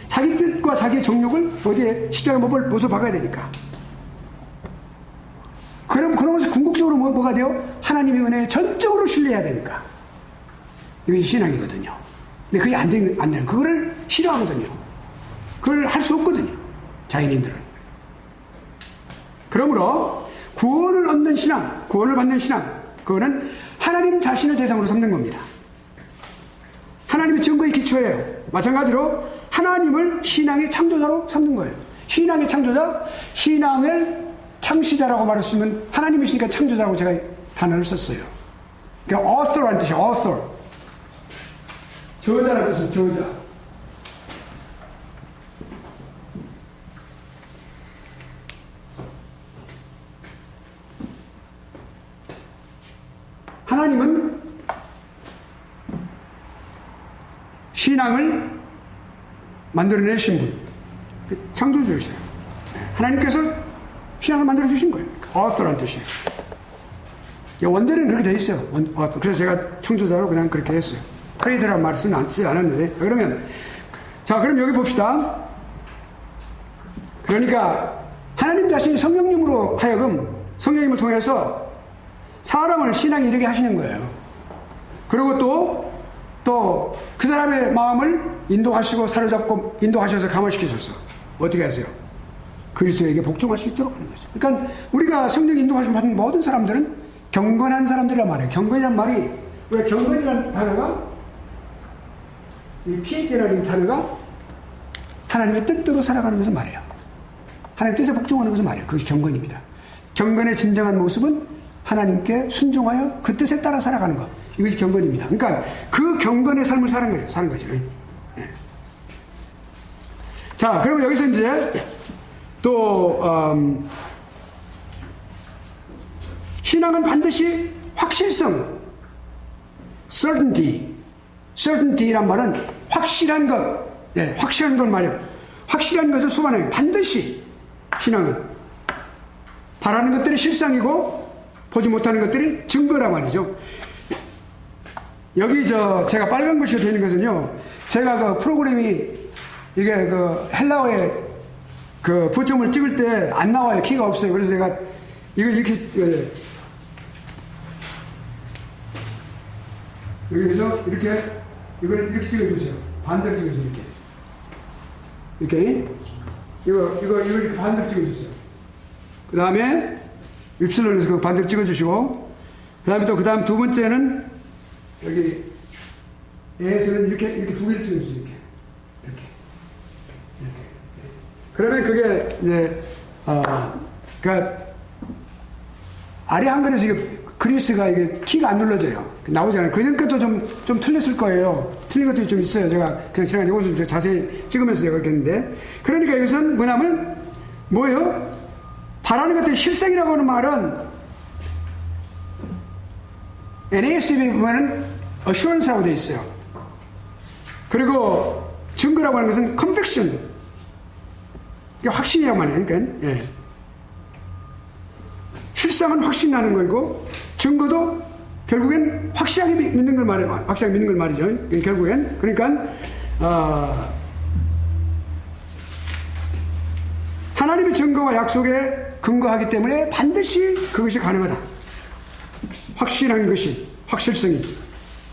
자기 뜻과 자기 정욕을 어디에 십자가 못을 박아야 되니까. 그러면서 궁극적으로 뭐가 돼요? 하나님의 은혜에 전적으로 신뢰해야 되니까. 이것이 신앙이거든요. 근데 그게 안 되는, 그거를 싫어하거든요. 그걸 할 수 없거든요. 자연인들은. 그러므로 구원을 얻는 신앙, 구원을 받는 신앙, 그거는 하나님 자신을 대상으로 삼는 겁니다. 하나님의 증거의 기초예요. 마찬가지로 하나님을 신앙의 창조자로 삼는 거예요. 신앙의 창조자, 신앙의 창시자라고 말할 수 있는 하나님이시니까 창조자라고 제가 단어를 썼어요. 그러니까 author라는 뜻이에요. author. 저자라는 뜻은 저자. 하나님은 신앙을 만들어내신 분, 창조주이세요. 하나님께서 신앙을 만들어주신 거예요. author라는 뜻이에요. 원대는 그렇게 돼 있어요. 그래서 제가 창조자로 그냥 그렇게 했어요. 크레이드라는 말을 쓰지 않았는데. 그러면, 자, 그럼 여기 봅시다. 그러니까, 하나님 자신이 성령님으로 하여금, 성령님을 통해서 사람을 신앙에 이르게 하시는 거예요. 그리고 또, 그 사람의 마음을 인도하시고 사로잡고, 인도하셔서 감화시키셔서, 어떻게 하세요? 그리스도에게 복종할 수 있도록 하는 거죠. 그러니까, 우리가 성령 인도하심 받는 모든 사람들은 경건한 사람들이란 말이에요. 경건이란 말이, 왜 경건이라는 단어가 이 피에테라는 단어가 하나님의 뜻대로 살아가는 것을 말해요. 하나님의 뜻에 복종하는 것을 말해요. 그것이 경건입니다. 경건의 진정한 모습은 하나님께 순종하여 그 뜻에 따라 살아가는 것. 이것이 경건입니다. 그러니까 그 경건의 삶을 사는 거죠. 네. 자, 그러면 여기서 이제 또 신앙은 반드시 확실성, certainty란 말은 확실한 것, 네, 확실한 것 말이에요. 확실한 것을 수반해요. 반드시 신앙은 바라는 것들이 실상이고 보지 못하는 것들이 증거란 말이죠. 여기 제가 빨간 글씨로 되어 있는 것은요, 제가 그 프로그램이 이게 그 헬라어에 그 부점을 찍을 때 안 나와요. 키가 없어요. 그래서 제가 이걸 이렇게 여기서 이걸 이렇게 찍어주세요. 반대로 찍어주세요. 이렇게. 이거 이렇게 반대로 찍어주세요. 그 다음에 윕실론에서 그 반대로 찍어주시고, 그 다음에 그 다음 두 번째는 여기 에에서는 이렇게 두 개를 찍어주세요. 이렇게. 그러면 그게 이제 그러니까 아래 한글에서 이게 그리스가 이게 키가 안 눌러져요. 나오잖아요. 그 전까지도 좀 틀렸을 거예요. 틀린 것들이 좀 있어요. 제가 그냥 지난번에 이것을 좀 자세히 찍으면서 제가 그렇게 했는데. 그러니까 이것은 뭐냐면, 뭐예요? 바라는 것들이 실생이라고 하는 말은, NASB에 보면은 assurance라고 되어 있어요. 그리고 증거라고 하는 것은 conviction. 이게 확신이라고 말이에요. 그러니까, 예. 실상은 확신 나는 거고, 증거도 결국엔 확실하게 믿는 걸 말해요. 확실하게 믿는 걸 말이죠. 결국엔. 그러니까, 하나님의 증거와 약속에 근거하기 때문에 반드시 그것이 가능하다. 확실한 것이, 확실성이,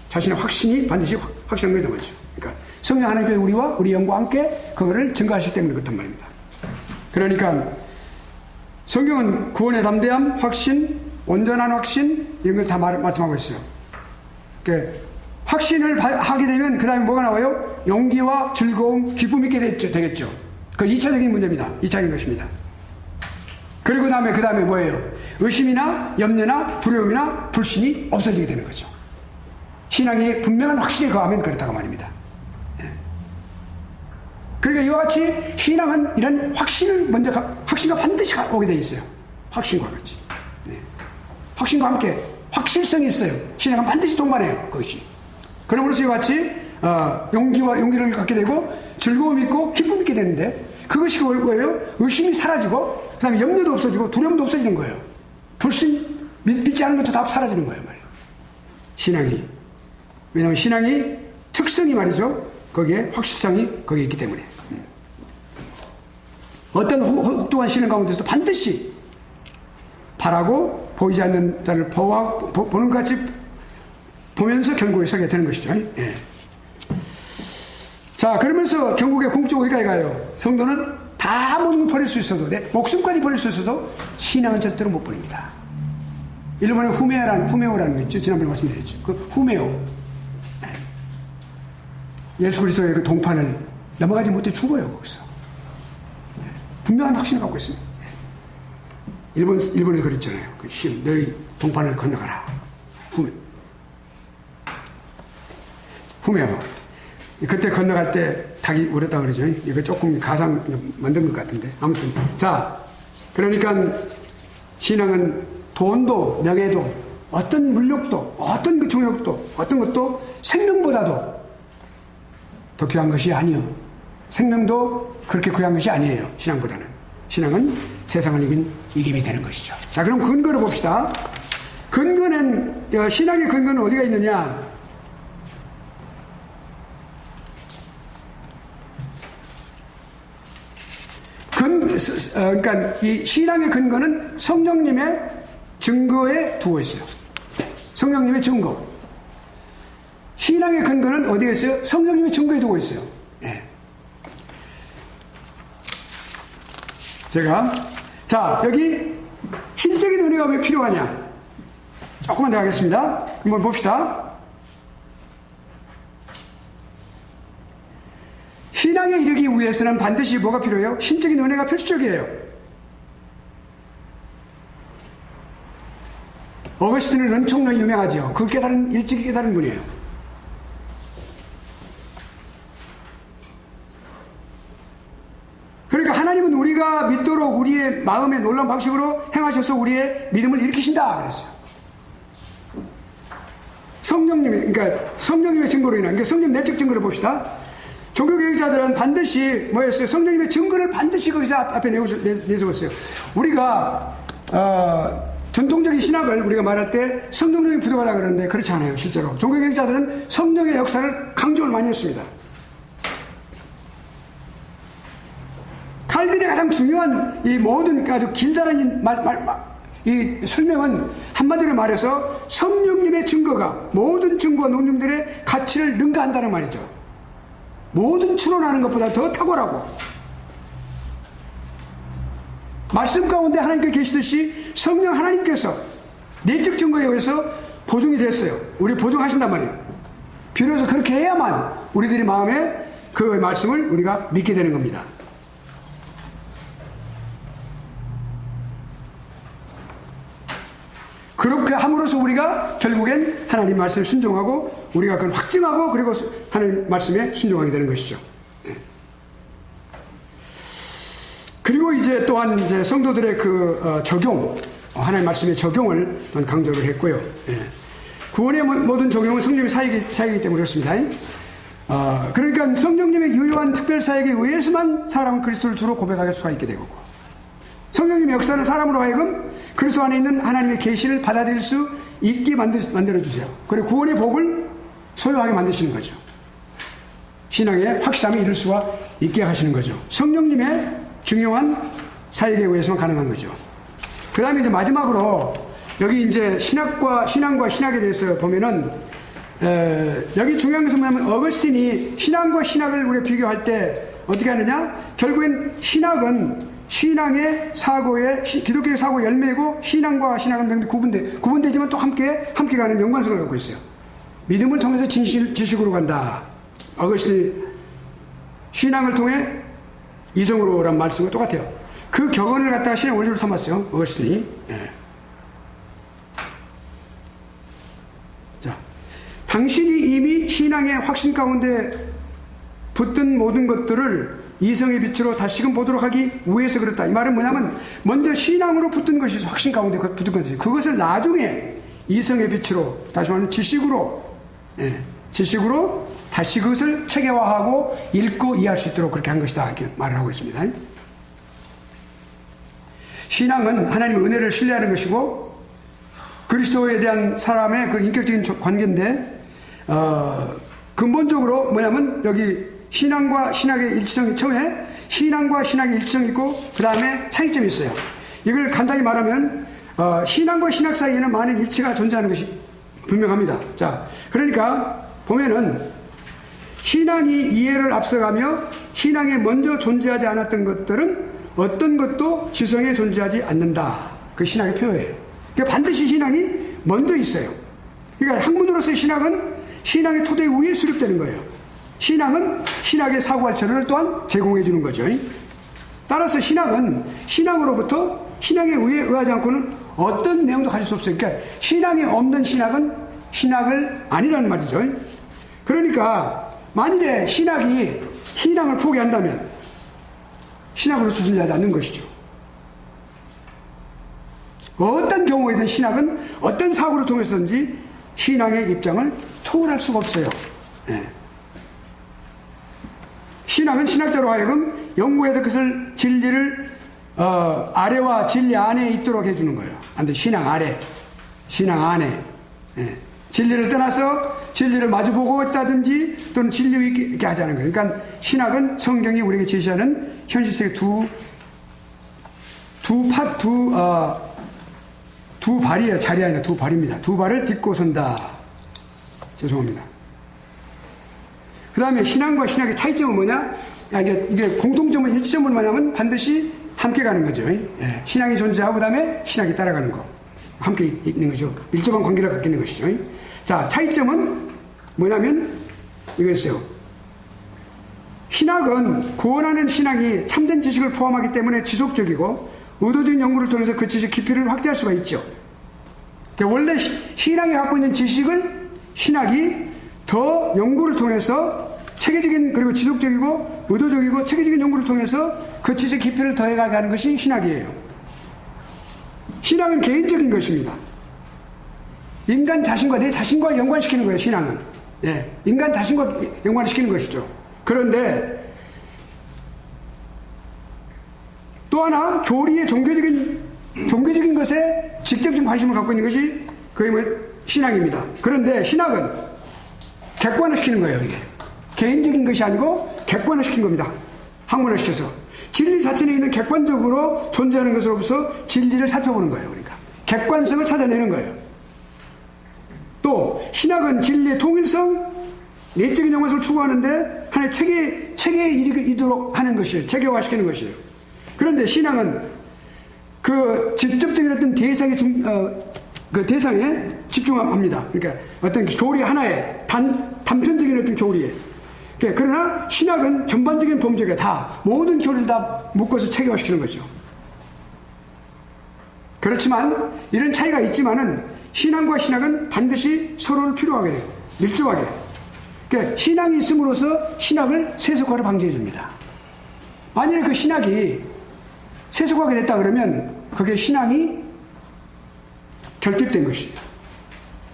자신의 확신이 반드시 확실한 거다 말이죠. 그러니까, 성령 하나님께서 우리와 우리 영과 함께 그거를 증거하시기 때문에 그렇단 말입니다. 그러니까 성경은 구원의 담대함, 확신, 온전한 확신 이런 걸 다 말씀하고 있어요. 그러니까 확신을 하게 되면 그 다음에 뭐가 나와요? 용기와 즐거움, 기쁨이 있게 되겠죠. 그 2차적인 문제입니다. 2차적인 것입니다. 그리고 그 다음에 뭐예요? 의심이나 염려나 두려움이나 불신이 없어지게 되는 거죠. 신앙이 분명한 확신에 거하면 그렇다고 말입니다. 그러니까 이와 같이 신앙은 이런 확신을 확신과 반드시 오게 되어 있어요. 확신과 같이. 네. 확신과 함께 확실성이 있어요. 신앙은 반드시 동반해요. 그것이. 그러므로서 이와 같이 용기를 갖게 되고 즐거움이 있고 기쁨이 있게 되는데 그것이 뭐예요? 의심이 사라지고 그 다음에 염려도 없어지고 두려움도 없어지는 거예요. 불신, 믿지 않은 것도 다 사라지는 거예요. 말이에요. 신앙이. 왜냐하면 신앙이 특성이 말이죠. 거기에 확실성이 거기에 있기 때문에. 어떤 혹독한 시련 가운데서도 반드시 바라고 보이지 않는 자를 보는 것 같이 보면서 경고에 서게 되는 것이죠. 예. 자, 그러면서 경국의 궁극적으로 어디까지 가요? 성도는 다 모든 걸 버릴 수 있어도, 내 목숨까지 버릴 수 있어도 신앙은 절대로 못 버립니다. 일본에 후메오라는 거 있죠. 지난번에 말씀드렸죠. 그 후메오. 예수 그리스도의 그 동판을 넘어가지 못해 죽어요, 거기서. 분명한 확신을 갖고 있습니다. 일본에서 그랬잖아요. 그 너희 동판을 건너가라. 후메오. 그때 건너갈 때 닭이 울었다 그러죠. 이거 조금 가상 만든 것 같은데. 아무튼. 자, 그러니까 신앙은 돈도 명예도 어떤 물욕도 어떤 그 종욕도 어떤 것도 생명보다도 더 귀한 것이 아니요. 생명도 그렇게 귀한 것이 아니에요. 신앙보다는. 신앙은 세상을 이긴 이김이 되는 것이죠. 자, 그럼 근거를 봅시다. 신앙의 근거는 어디가 있느냐? 그러니까 이 신앙의 근거는 성령님의 증거에 두어 있어요. 성령님의 증거. 신앙의 근거는 어디에 있어요? 성령님의 증거에 두고 있어요. 예. 자, 여기 신적인 은혜가 왜 필요하냐? 조금만 더 하겠습니다. 한번 봅시다. 신앙에 이르기 위해서는 반드시 뭐가 필요해요? 신적인 은혜가 필수적이에요. 어거스틴은 은총론이 유명하죠. 일찍 깨달은 분이에요. 그러니까 하나님은 우리가 믿도록 우리의 마음에 놀라운 방식으로 행하셔서 우리의 믿음을 일으키신다 그랬어요. 성령님의 증거로 인한, 그러니까 성령 내적 증거를 봅시다. 종교개혁자들은 반드시 뭐였어요? 성령님의 증거를 반드시 거기서 앞에 내세웠어요. 우리가 전통적인 신학을 우리가 말할 때 성령님이 부족하다 그러는데 그렇지 않아요. 실제로 종교개혁자들은 성령의 역사를 강조를 많이 했습니다. 칼빈의 가장 중요한 이 모든 아주 길다란 이 설명은 한마디로 말해서 성령님의 증거가 모든 증거와 논증들의 가치를 능가한다는 말이죠. 모든 추론하는 것보다 더 탁월하고 말씀 가운데 하나님께 계시듯이 성령 하나님께서 내적 증거에 의해서 보증이 됐어요. 우리 보증하신단 말이에요. 비로소 그렇게 해야만 우리들의 마음에 그 말씀을 우리가 믿게 되는 겁니다. 그렇게 함으로써 우리가 결국엔 하나님 말씀에 순종하고 우리가 그걸 확증하고 그리고 하나님 말씀에 순종하게 되는 것이죠. 그리고 이제 또한 이제 성도들의 그 적용, 하나님 말씀의 적용을 강조를 했고요. 구원의 모든 적용은 성령의 사역이기 때문에 그렇습니다. 그러니까 성령님의 유효한 특별 사역에 의해서만 사람은 그리스도를 주로 고백할 수가 있게 되고 성령님의 역사는 사람으로 하여금 그리스도 안에 있는 하나님의 계시를 받아들일 수 있게 만들어주세요. 그리고 구원의 복을 소유하게 만드시는 거죠. 신앙의 확실함에 이룰 수가 있게 하시는 거죠. 성령님의 중요한 사역에 의해서만 가능한 거죠. 그 다음에 이제 마지막으로 여기 이제 신앙과 신학에 대해서 보면은 여기 중요한 것은 뭐냐면 어거스틴이 신앙과 신학을 우리가 비교할 때 어떻게 하느냐? 결국엔 신학은 신앙의 사고의 기독교의 사고의 열매이고 신앙과 신학은 명백히 구분되지만 또 함께 가는 연관성을 갖고 있어요. 믿음을 통해서 지식으로 간다. 어거스틴이 신앙을 통해 이성으로란 말씀과 똑같아요. 그 격언을 갖다가 신의 원리로 삼았어요. 어거스틴이. 예. 자, 당신이 이미 신앙의 확신 가운데 붙든 모든 것들을 이성의 빛으로 다시금 보도록 하기 위해서 그렇다. 이 말은 뭐냐면 먼저 신앙으로 붙든 것이 확신 가운데 붙은 것이지. 그것을 나중에 이성의 빛으로 다시 말하면 지식으로 다시 그것을 체계화하고 읽고 이해할 수 있도록 그렇게 한 것이다. 이렇게 말을 하고 있습니다. 신앙은 하나님의 은혜를 신뢰하는 것이고 그리스도에 대한 사람의 그 인격적인 관계인데 근본적으로 뭐냐면 여기 신앙과 신학의 일치성이 처음에 신앙과 신학의 일치성이 있고 그 다음에 차이점이 있어요. 이걸 간단히 말하면 신앙과 신학 사이에는 많은 일치가 존재하는 것이 분명합니다. 자, 그러니까 보면은 신앙이 이해를 앞서가며 신앙에 먼저 존재하지 않았던 것들은 어떤 것도 지성에 존재하지 않는다. 그 신학의 표현이에요. 그러니까 반드시 신앙이 먼저 있어요. 그러니까 학문으로서의 신학은 신앙의 토대 위에 수립되는 거예요. 신앙은 신학의 사고할 자료를 또한 제공해 주는 거죠. 따라서 신학은 신앙으로부터 신앙에 의하지 않고는 어떤 내용도 가질 수 없어요. 그러니까 신앙이 없는 신학은 신학을 아니라는 말이죠. 그러니까 만일에 신학이 신앙을 포기한다면 신학으로서 존재하지 않는 것이죠. 어떤 경우에든 신학은 어떤 사고를 통해서든지 신앙의 입장을 초월할 수가 없어요. 네. 신학은 신학자로 하여금 연구해서 그것을 진리를 아래와 진리 안에 있도록 해주는 거예요. 안 돼. 신앙 아래, 신앙 안에. 예. 진리를 떠나서 진리를 마주보고 있다든지 또는 진리 있게 하자는 거예요. 그러니까 신학은 성경이 우리에게 제시하는 현실 세계 두 발이에요. 자리 아니라 두 발입니다. 두 발을 딛고 선다. 죄송합니다. 그 다음에 신앙과 신학의 차이점은 뭐냐? 이게 공통점은 일치점은 뭐냐면 반드시 함께 가는 거죠. 예. 신앙이 존재하고 그 다음에 신학이 따라가는 거. 함께 있는 거죠. 밀접한 관계를 갖게 있는 것이죠. 자, 차이점은 뭐냐면 이거였어요. 신학은 구원하는 신앙이 참된 지식을 포함하기 때문에 지속적이고 의도적인 연구를 통해서 그 지식 깊이를 확대할 수가 있죠. 그러니까 원래 신앙이 갖고 있는 지식을 신학이 더 연구를 통해서 체계적인 그리고 지속적이고 의도적이고 체계적인 연구를 통해서 그 지식 깊이를 더해가게 하는 것이 신학이에요. 신학은 개인적인 것입니다. 인간 자신과 내 자신과 연관시키는 거예요. 신앙은. 예, 인간 자신과 연관시키는 것이죠. 그런데 또 하나 교리의 종교적인 것에 직접적인 관심을 갖고 있는 것이 그게 신앙입니다. 그런데 신학은 객관화시키는 거예요. 이게 개인적인 것이 아니고 객관화시킨 겁니다. 학문화시켜서 진리 자체는 있는 객관적으로 존재하는 것으로서 진리를 살펴보는 거예요. 그러니까 객관성을 찾아내는 거예요. 또 신학은 진리의 통일성, 내적인 영광성을 추구하는데 하나의 체계에 이르도록 하는 것이에요. 체계화시키는 것이에요. 그런데 신앙은 그 직접적인 어떤 대상에 집중합니다. 그러니까 어떤 교리 하나에 단편적인 어떤 교리에. 그러나 신학은 전반적인 범죄가 다 모든 교리를 다 묶어서 체계화시키는 거죠. 그렇지만 이런 차이가 있지만은 신앙과 신학은 반드시 서로를 필요하게 돼요. 밀접하게. 그러니까 신앙이 있음으로써 신학을 세속화를 방지해 줍니다. 만약에 그 신학이 세속화가 됐다 그러면 그게 신앙이 결핍된 것이에요.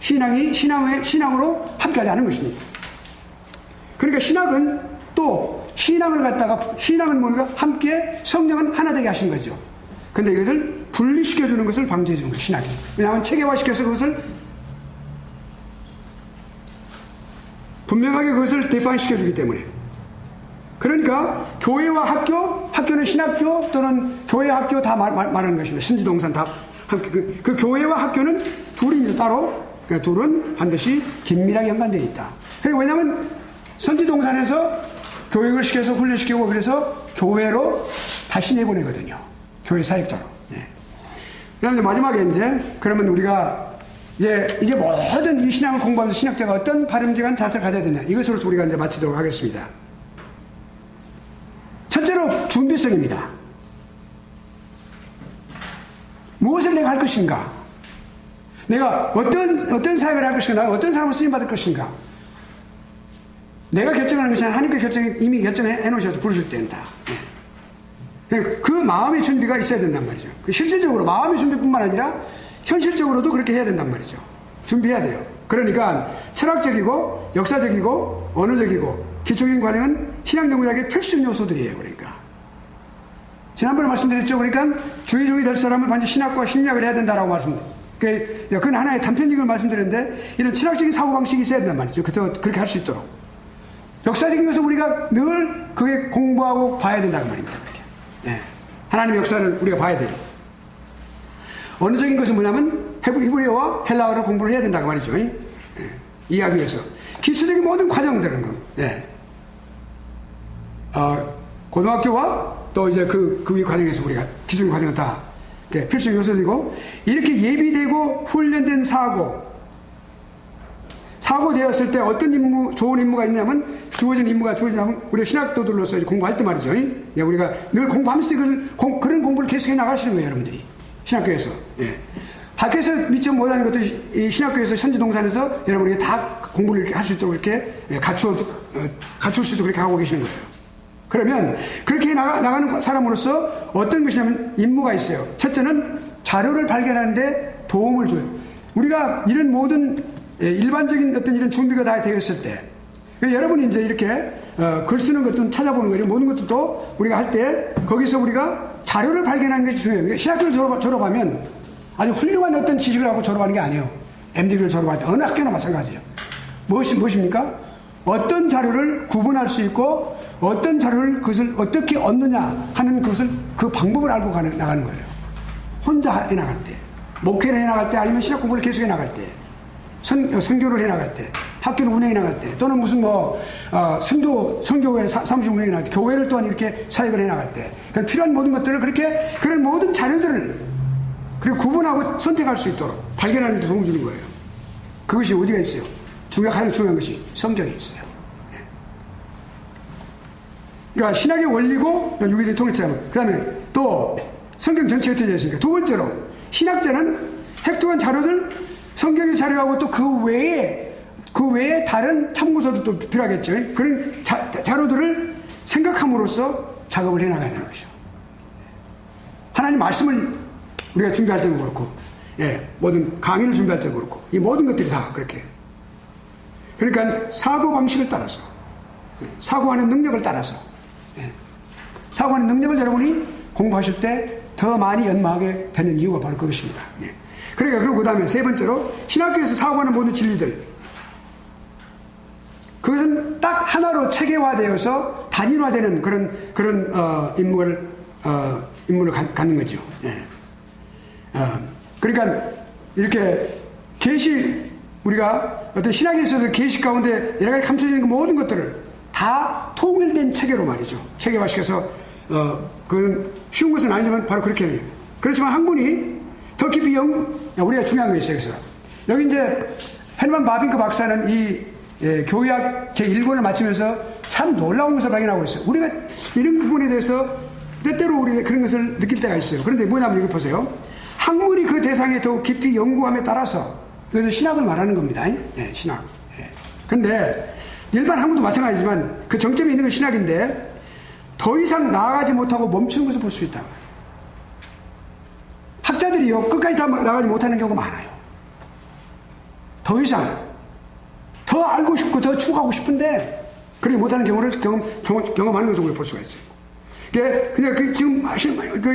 신앙이 신앙으로 함께하지 않은 것입니다. 그러니까 신학은 또 신앙은 뭔가 함께 성령은 하나 되게 하신 거죠. 근데 이것을 분리시켜주는 것을 방지해주는 거예요. 신학이. 왜냐하면 체계화시켜서 그것을 분명하게 그것을 디파인 시켜주기 때문에. 그러니까 교회와 학교는 신학교 또는 교회와 학교 다 말하는 것입니다. 신지동산 다. 그 교회와 학교는 둘입니다. 따로. 그러니까 둘은 반드시 긴밀하게 연관되어 있다. 그러니까 왜냐하면 선지동산에서 교육을 시켜서 훈련시키고 그래서 교회로 다시 내보내거든요. 교회 사역자로. 네. 그 다음에 마지막에 그러면 우리가 이제 모든 이 신앙을 공부하면서 신학자가 어떤 바람직한 자세를 가져야 되냐. 이것으로서 우리가 마치도록 하겠습니다. 첫째로 준비성입니다. 무엇을 내가 할 것인가? 내가 어떤 사역을 할 것인가? 내가 어떤 사람을 쓰임받을 것인가? 내가 결정하는 것이 아니라 하나님께 이미 결정해 놓으셔서 부르실 때입니다. 그 마음의 준비가 있어야 된단 말이죠. 실질적으로 마음의 준비뿐만 아니라 현실적으로도 그렇게 해야 된단 말이죠. 준비해야 돼요. 그러니까 철학적이고 역사적이고 언어적이고 기초적인 과정은 신앙연구학의 필수 요소들이에요. 그러니까 지난번에 말씀드렸죠. 그러니까 주의종이 될 사람은 반드시 신학과 심리학을 해야 된다라고 말씀드렸어요. 그건 하나의 단편적인 걸 말씀드렸는데 이런 철학적인 사고방식이 있어야 된단 말이죠. 그렇게 할 수 있도록. 역사적인 것은 우리가 늘 그게 공부하고 봐야 된다는 말입니다. 그렇게. 네. 하나님의 역사를 우리가 봐야 돼요. 언어적인 것은 뭐냐면 히브리어와 헬라어를 공부를 해야 된다고 말이죠. 네. 이해하기 위해서. 기초적인 모든 과정들은 네. 고등학교와 또 이제 그 위 과정에서 우리가 기초적인 과정은 다 필수 요소들이고 이렇게 예비되고 훈련된 사고되었을 때 어떤 좋은 임무가 있냐면 주어진 임무가 주어지냐면 우리가 신학도들로서 공부할 때 말이죠. 예, 우리가 늘 공부하면서 그런 공부를 계속해 나가시는 거예요. 여러분들이. 신학교에서. 예. 학교에서 미처 못하는 것도 신학교에서 선지동산에서 여러분이 다 공부를 이렇게 할 수 있도록 이렇게 갖출 수 있도록 그렇게 하고 계시는 거예요. 그러면 그렇게 나가는 사람으로서 어떤 것이냐면 임무가 있어요. 첫째는 자료를 발견하는데 도움을 줘요. 우리가 이런 모든 일반적인 어떤 이런 준비가 다 되었을 때 여러분이 이제 이렇게 글 쓰는 것도 찾아보는 거예요. 모든 것도 우리가 할 때 거기서 우리가 자료를 발견하는 것이 중요해요. 신학교를 졸업하면 아주 훌륭한 어떤 지식을 하고 졸업하는 게 아니에요. MD를 졸업할 때 어느 학교나 마찬가지예요. 무엇입니까? 어떤 자료를 구분할 수 있고 어떤 자료를 그것을 어떻게 얻느냐 하는 그 방법을 알고 나가는 거예요. 혼자 해 나갈 때, 목회를 해 나갈 때, 아니면 신학 공부를 계속 해 나갈 때, 선교를 해 나갈 때, 학교를 운영해 나갈 때, 또는 무슨 선교회 사무실 운영해 나갈 때, 교회를 또한 이렇게 사역을 해 나갈 때, 그러니까 필요한 모든 것들을 그런 모든 자료들을 그리고 구분하고 선택할 수 있도록 발견하는 데 도움을 주는 거예요. 그것이 어디가 있어요? 가장 중요한 것이 성경에 있어요. 그러니까 신학의 원리고 유기적인 통일체험. 그 다음에 또 성경 전체에 흩어져 있으니까. 두 번째로 신학자는 획득한 자료들 성경의 자료하고 또 그 외에 다른 참고서도 또 필요하겠죠. 그런 자료들을 생각함으로써 작업을 해나가야 되는 것이죠. 하나님 말씀을 우리가 준비할 때도 그렇고 모든 강의를 준비할 때도 그렇고 이 모든 것들이 다 그렇게 그러니까 사고방식을 따라서 사고하는 능력을 따라서 사고하는 능력을 여러분이 공부하실 때 더 많이 연마하게 되는 이유가 바로 그것입니다. 그러니까 그리고 그 다음에 세 번째로 신학교에서 사고하는 모든 진리들 그것은 딱 하나로 체계화되어서 단일화되는 그런 임무를 갖는 거죠. 그러니까 이렇게 우리가 어떤 신학에 있어서 계시 가운데 여러 가지 감춰지는 모든 것들을 다 통일된 체계로 말이죠. 체계화시켜서 그건 쉬운 것은 아니지만 바로 그렇게 해요. 그렇지만 학문이 더 깊이 우리가 중요한 거 있어요. 그래서 여기 이제 헬만 바빙크 박사는 이 교회학 제1권을 마치면서 참 놀라운 것을 발견하고 있어요. 우리가 이런 부분에 대해서 때때로 우리가 그런 것을 느낄 때가 있어요. 그런데 뭐냐면 이거 보세요. 학문이 그 대상에 더욱 깊이 연구함에 따라서 그래서 신학을 말하는 겁니다. 신학. 그런데 일반 학문도 마찬가지지만 그 정점에 있는 건 신학인데 더 이상 나아가지 못하고 멈추는 것을 볼 수 있다. 학자들이요 끝까지 다 나가지 못하는 경우가 많아요. 더 이상 더 알고 싶고 더 추구하고 싶은데 그렇게 못하는 경우를 경험하는 것을 우리가 볼 수가 있어요. 그냥 지금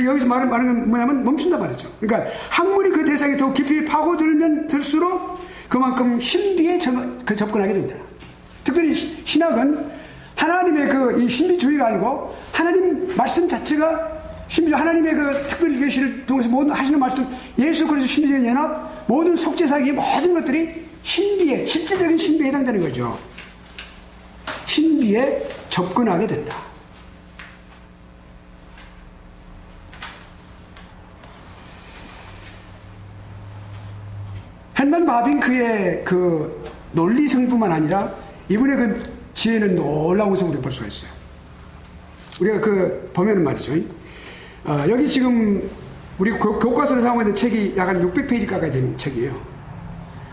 여기서 말하는 건 뭐냐면 멈춘다 말이죠. 그러니까 학문이 그 대상에 더 깊이 파고들면 들수록 그만큼 신비에 접근하게 됩니다. 특별히 신학은 하나님의 이 신비주의가 아니고 하나님 말씀 자체가 심지어 하나님의 특별히 계시를 통해서 모든 하시는 말씀 예수 그리스도 신비적인 연합 모든 속죄사기 모든 것들이 신비에, 실질적인 신비에 해당되는 거죠. 신비에 접근하게 된다. 헨런 바빙크의 그 논리성뿐만 아니라 이분의 그 지혜는 놀라운 것을 우리가 볼 수가 있어요. 우리가 그 보면은 말이죠. 여기 지금 우리 교과서를 사용하고 있는 책이 약 한 600페이지 가까이 되는 책이에요.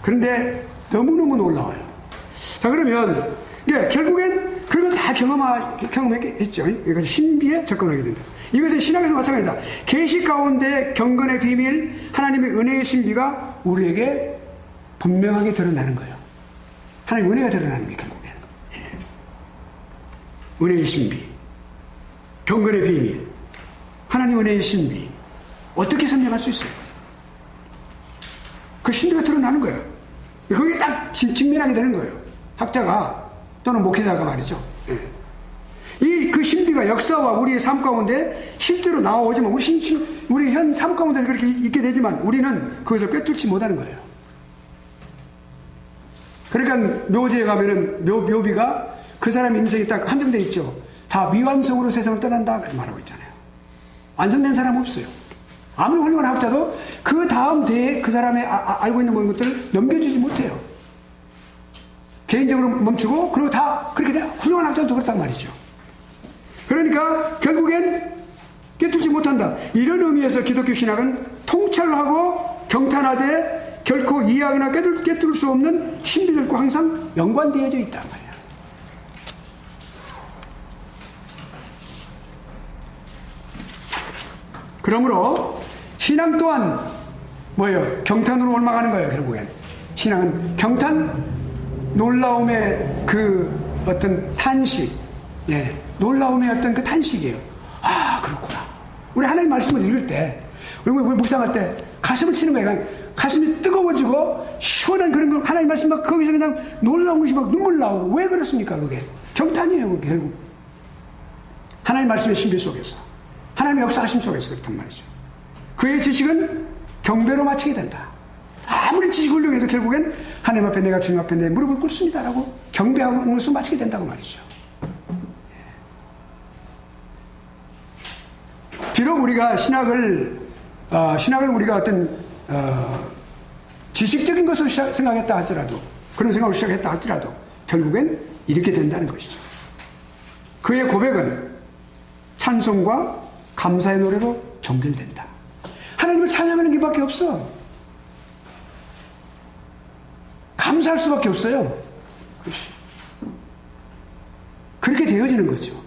그런데 너무너무 놀라워요. 자, 그러면 결국엔 그걸 다 경험했죠. 그러니까 신비에 접근하게 된다. 이것은 신학에서 마찬가지다. 계시 가운데 경건의 비밀, 하나님의 은혜의 신비가 우리에게 분명하게 드러나는 거예요. 하나님 은혜가 드러나는 게 결국에는. 은혜의 신비, 경건의 비밀, 하나님 은혜의 신비. 어떻게 설명할 수 있어요? 그 신비가 드러나는 거예요. 거기에 딱 직면하게 되는 거예요. 학자가 또는 목회자가 말이죠. 그 신비가 역사와 우리의 삶 가운데 실제로 나오지만 우리 현 삶 가운데서 그렇게 있게 되지만 우리는 그것을 꿰뚫지 못하는 거예요. 그러니까 묘지에 가면은 묘비가 그 사람 인생이 딱 한정되어 있죠. 다 미완성으로 세상을 떠난다 그렇게 말하고 있잖아요. 완성된 사람 없어요. 아무리 훌륭한 학자도 그 다음 대에 그 사람의 알고 있는 모든 것들을 넘겨주지 못해요. 개인적으로 멈추고 그리고 다 그렇게 돼. 훌륭한 학자도 그렇단 말이죠. 그러니까 결국엔 깨뚫지 못한다. 이런 의미에서 기독교 신학은 통찰하고 경탄하되 결코 이해하거나 깨뚫을 수 없는 신비들과 항상 연관되어져 있단 말이에요. 그러므로 신앙 또한 뭐예요? 경탄으로 올라가는 거예요. 결국엔 신앙은 경탄, 놀라움의 그 어떤 탄식, 놀라움의 어떤 그 탄식이에요. 아, 그렇구나. 우리 하나님 말씀을 읽을 때, 우리 묵상할 때 가슴을 치는 거예요. 가슴이 뜨거워지고 시원한 그런 거 하나님 말씀 막 거기서 그냥 놀라운 것이 막 눈물 나오고. 왜 그렇습니까? 그게 경탄이에요. 그게 결국 하나님 말씀의 신비 속에서, 하나님의 역사하심 속에서 그렇단 말이죠. 그의 지식은 경배로 마치게 된다. 아무리 지식을 훌륭해도 결국엔 하나님 앞에 내가 주님 앞에 내 무릎을 꿇습니다라고 경배하는 것으로 마치게 된다고 말이죠. 비록 우리가 신학을 우리가 어떤 지식적인 것으로 생각했다 할지라도, 그런 생각으로 시작했다 할지라도 결국엔 이렇게 된다는 것이죠. 그의 고백은 찬송과 감사의 노래로 종결된다. 하나님을 찬양하는 게 밖에 없어. 감사할 수밖에 없어요. 그렇게 되어지는 거죠.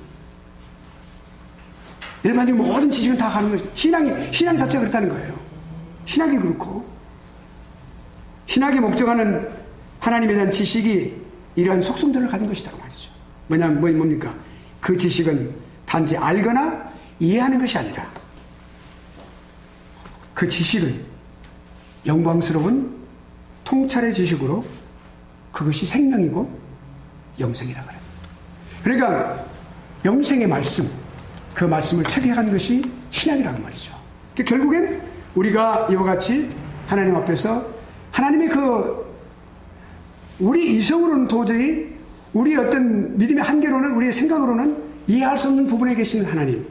일반적인 모든 지식은 다 가는 거죠. 신앙 자체가 그렇다는 거예요. 신학이 그렇고, 신학이 목적하는 하나님에 대한 지식이 이러한 속성들을 가진 것이다 말이죠. 뭡니까? 그 지식은 단지 알거나 이해하는 것이 아니라 그 지식은 영광스러운 통찰의 지식으로 그것이 생명이고 영생이라 그래요. 그러니까 영생의 말씀, 그 말씀을 체계한 것이 신학이라는 말이죠. 그러니까 결국엔 우리가 이와 같이 하나님 앞에서 하나님의 우리 이성으로는 도저히 우리 어떤 믿음의 한계로는, 우리의 생각으로는 이해할 수 없는 부분에 계시는 하나님,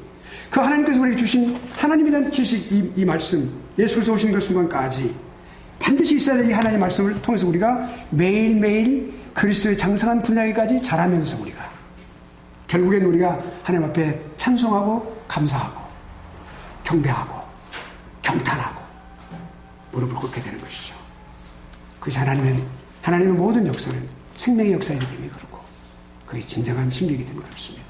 그 하나님께서 우리에게 주신 하나님에 대한 지식, 이 말씀, 예수 그리스도 오신 그 순간까지 반드시 있어야 될 이 하나님의 말씀을 통해서 우리가 매일매일 그리스도의 장성한 분량에까지 자라면서 우리가 결국엔 우리가 하나님 앞에 찬송하고 감사하고 경배하고 경탄하고 무릎을 꿇게 되는 것이죠. 그것이 하나님의 모든 역사는 생명의 역사이기 때문에 그렇고, 그게 진정한 신비이기 때문에 그렇습니다.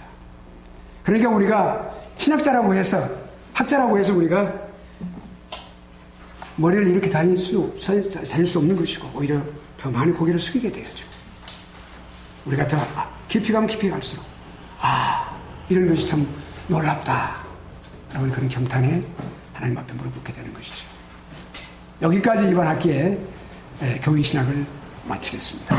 그러니까 우리가 신학자라고 해서, 학자라고 해서 우리가 머리를 이렇게 다닐 수 없는 것이고, 오히려 더 많이 고개를 숙이게 되어죠. 우리가 더 깊이 가면 깊이 갈수록, 이런 것이 참 놀랍다 라는 그런 경탄에 하나님 앞에 무릎 꿇게 되는 것이죠. 여기까지 이번 학기에 교회 신학을 마치겠습니다.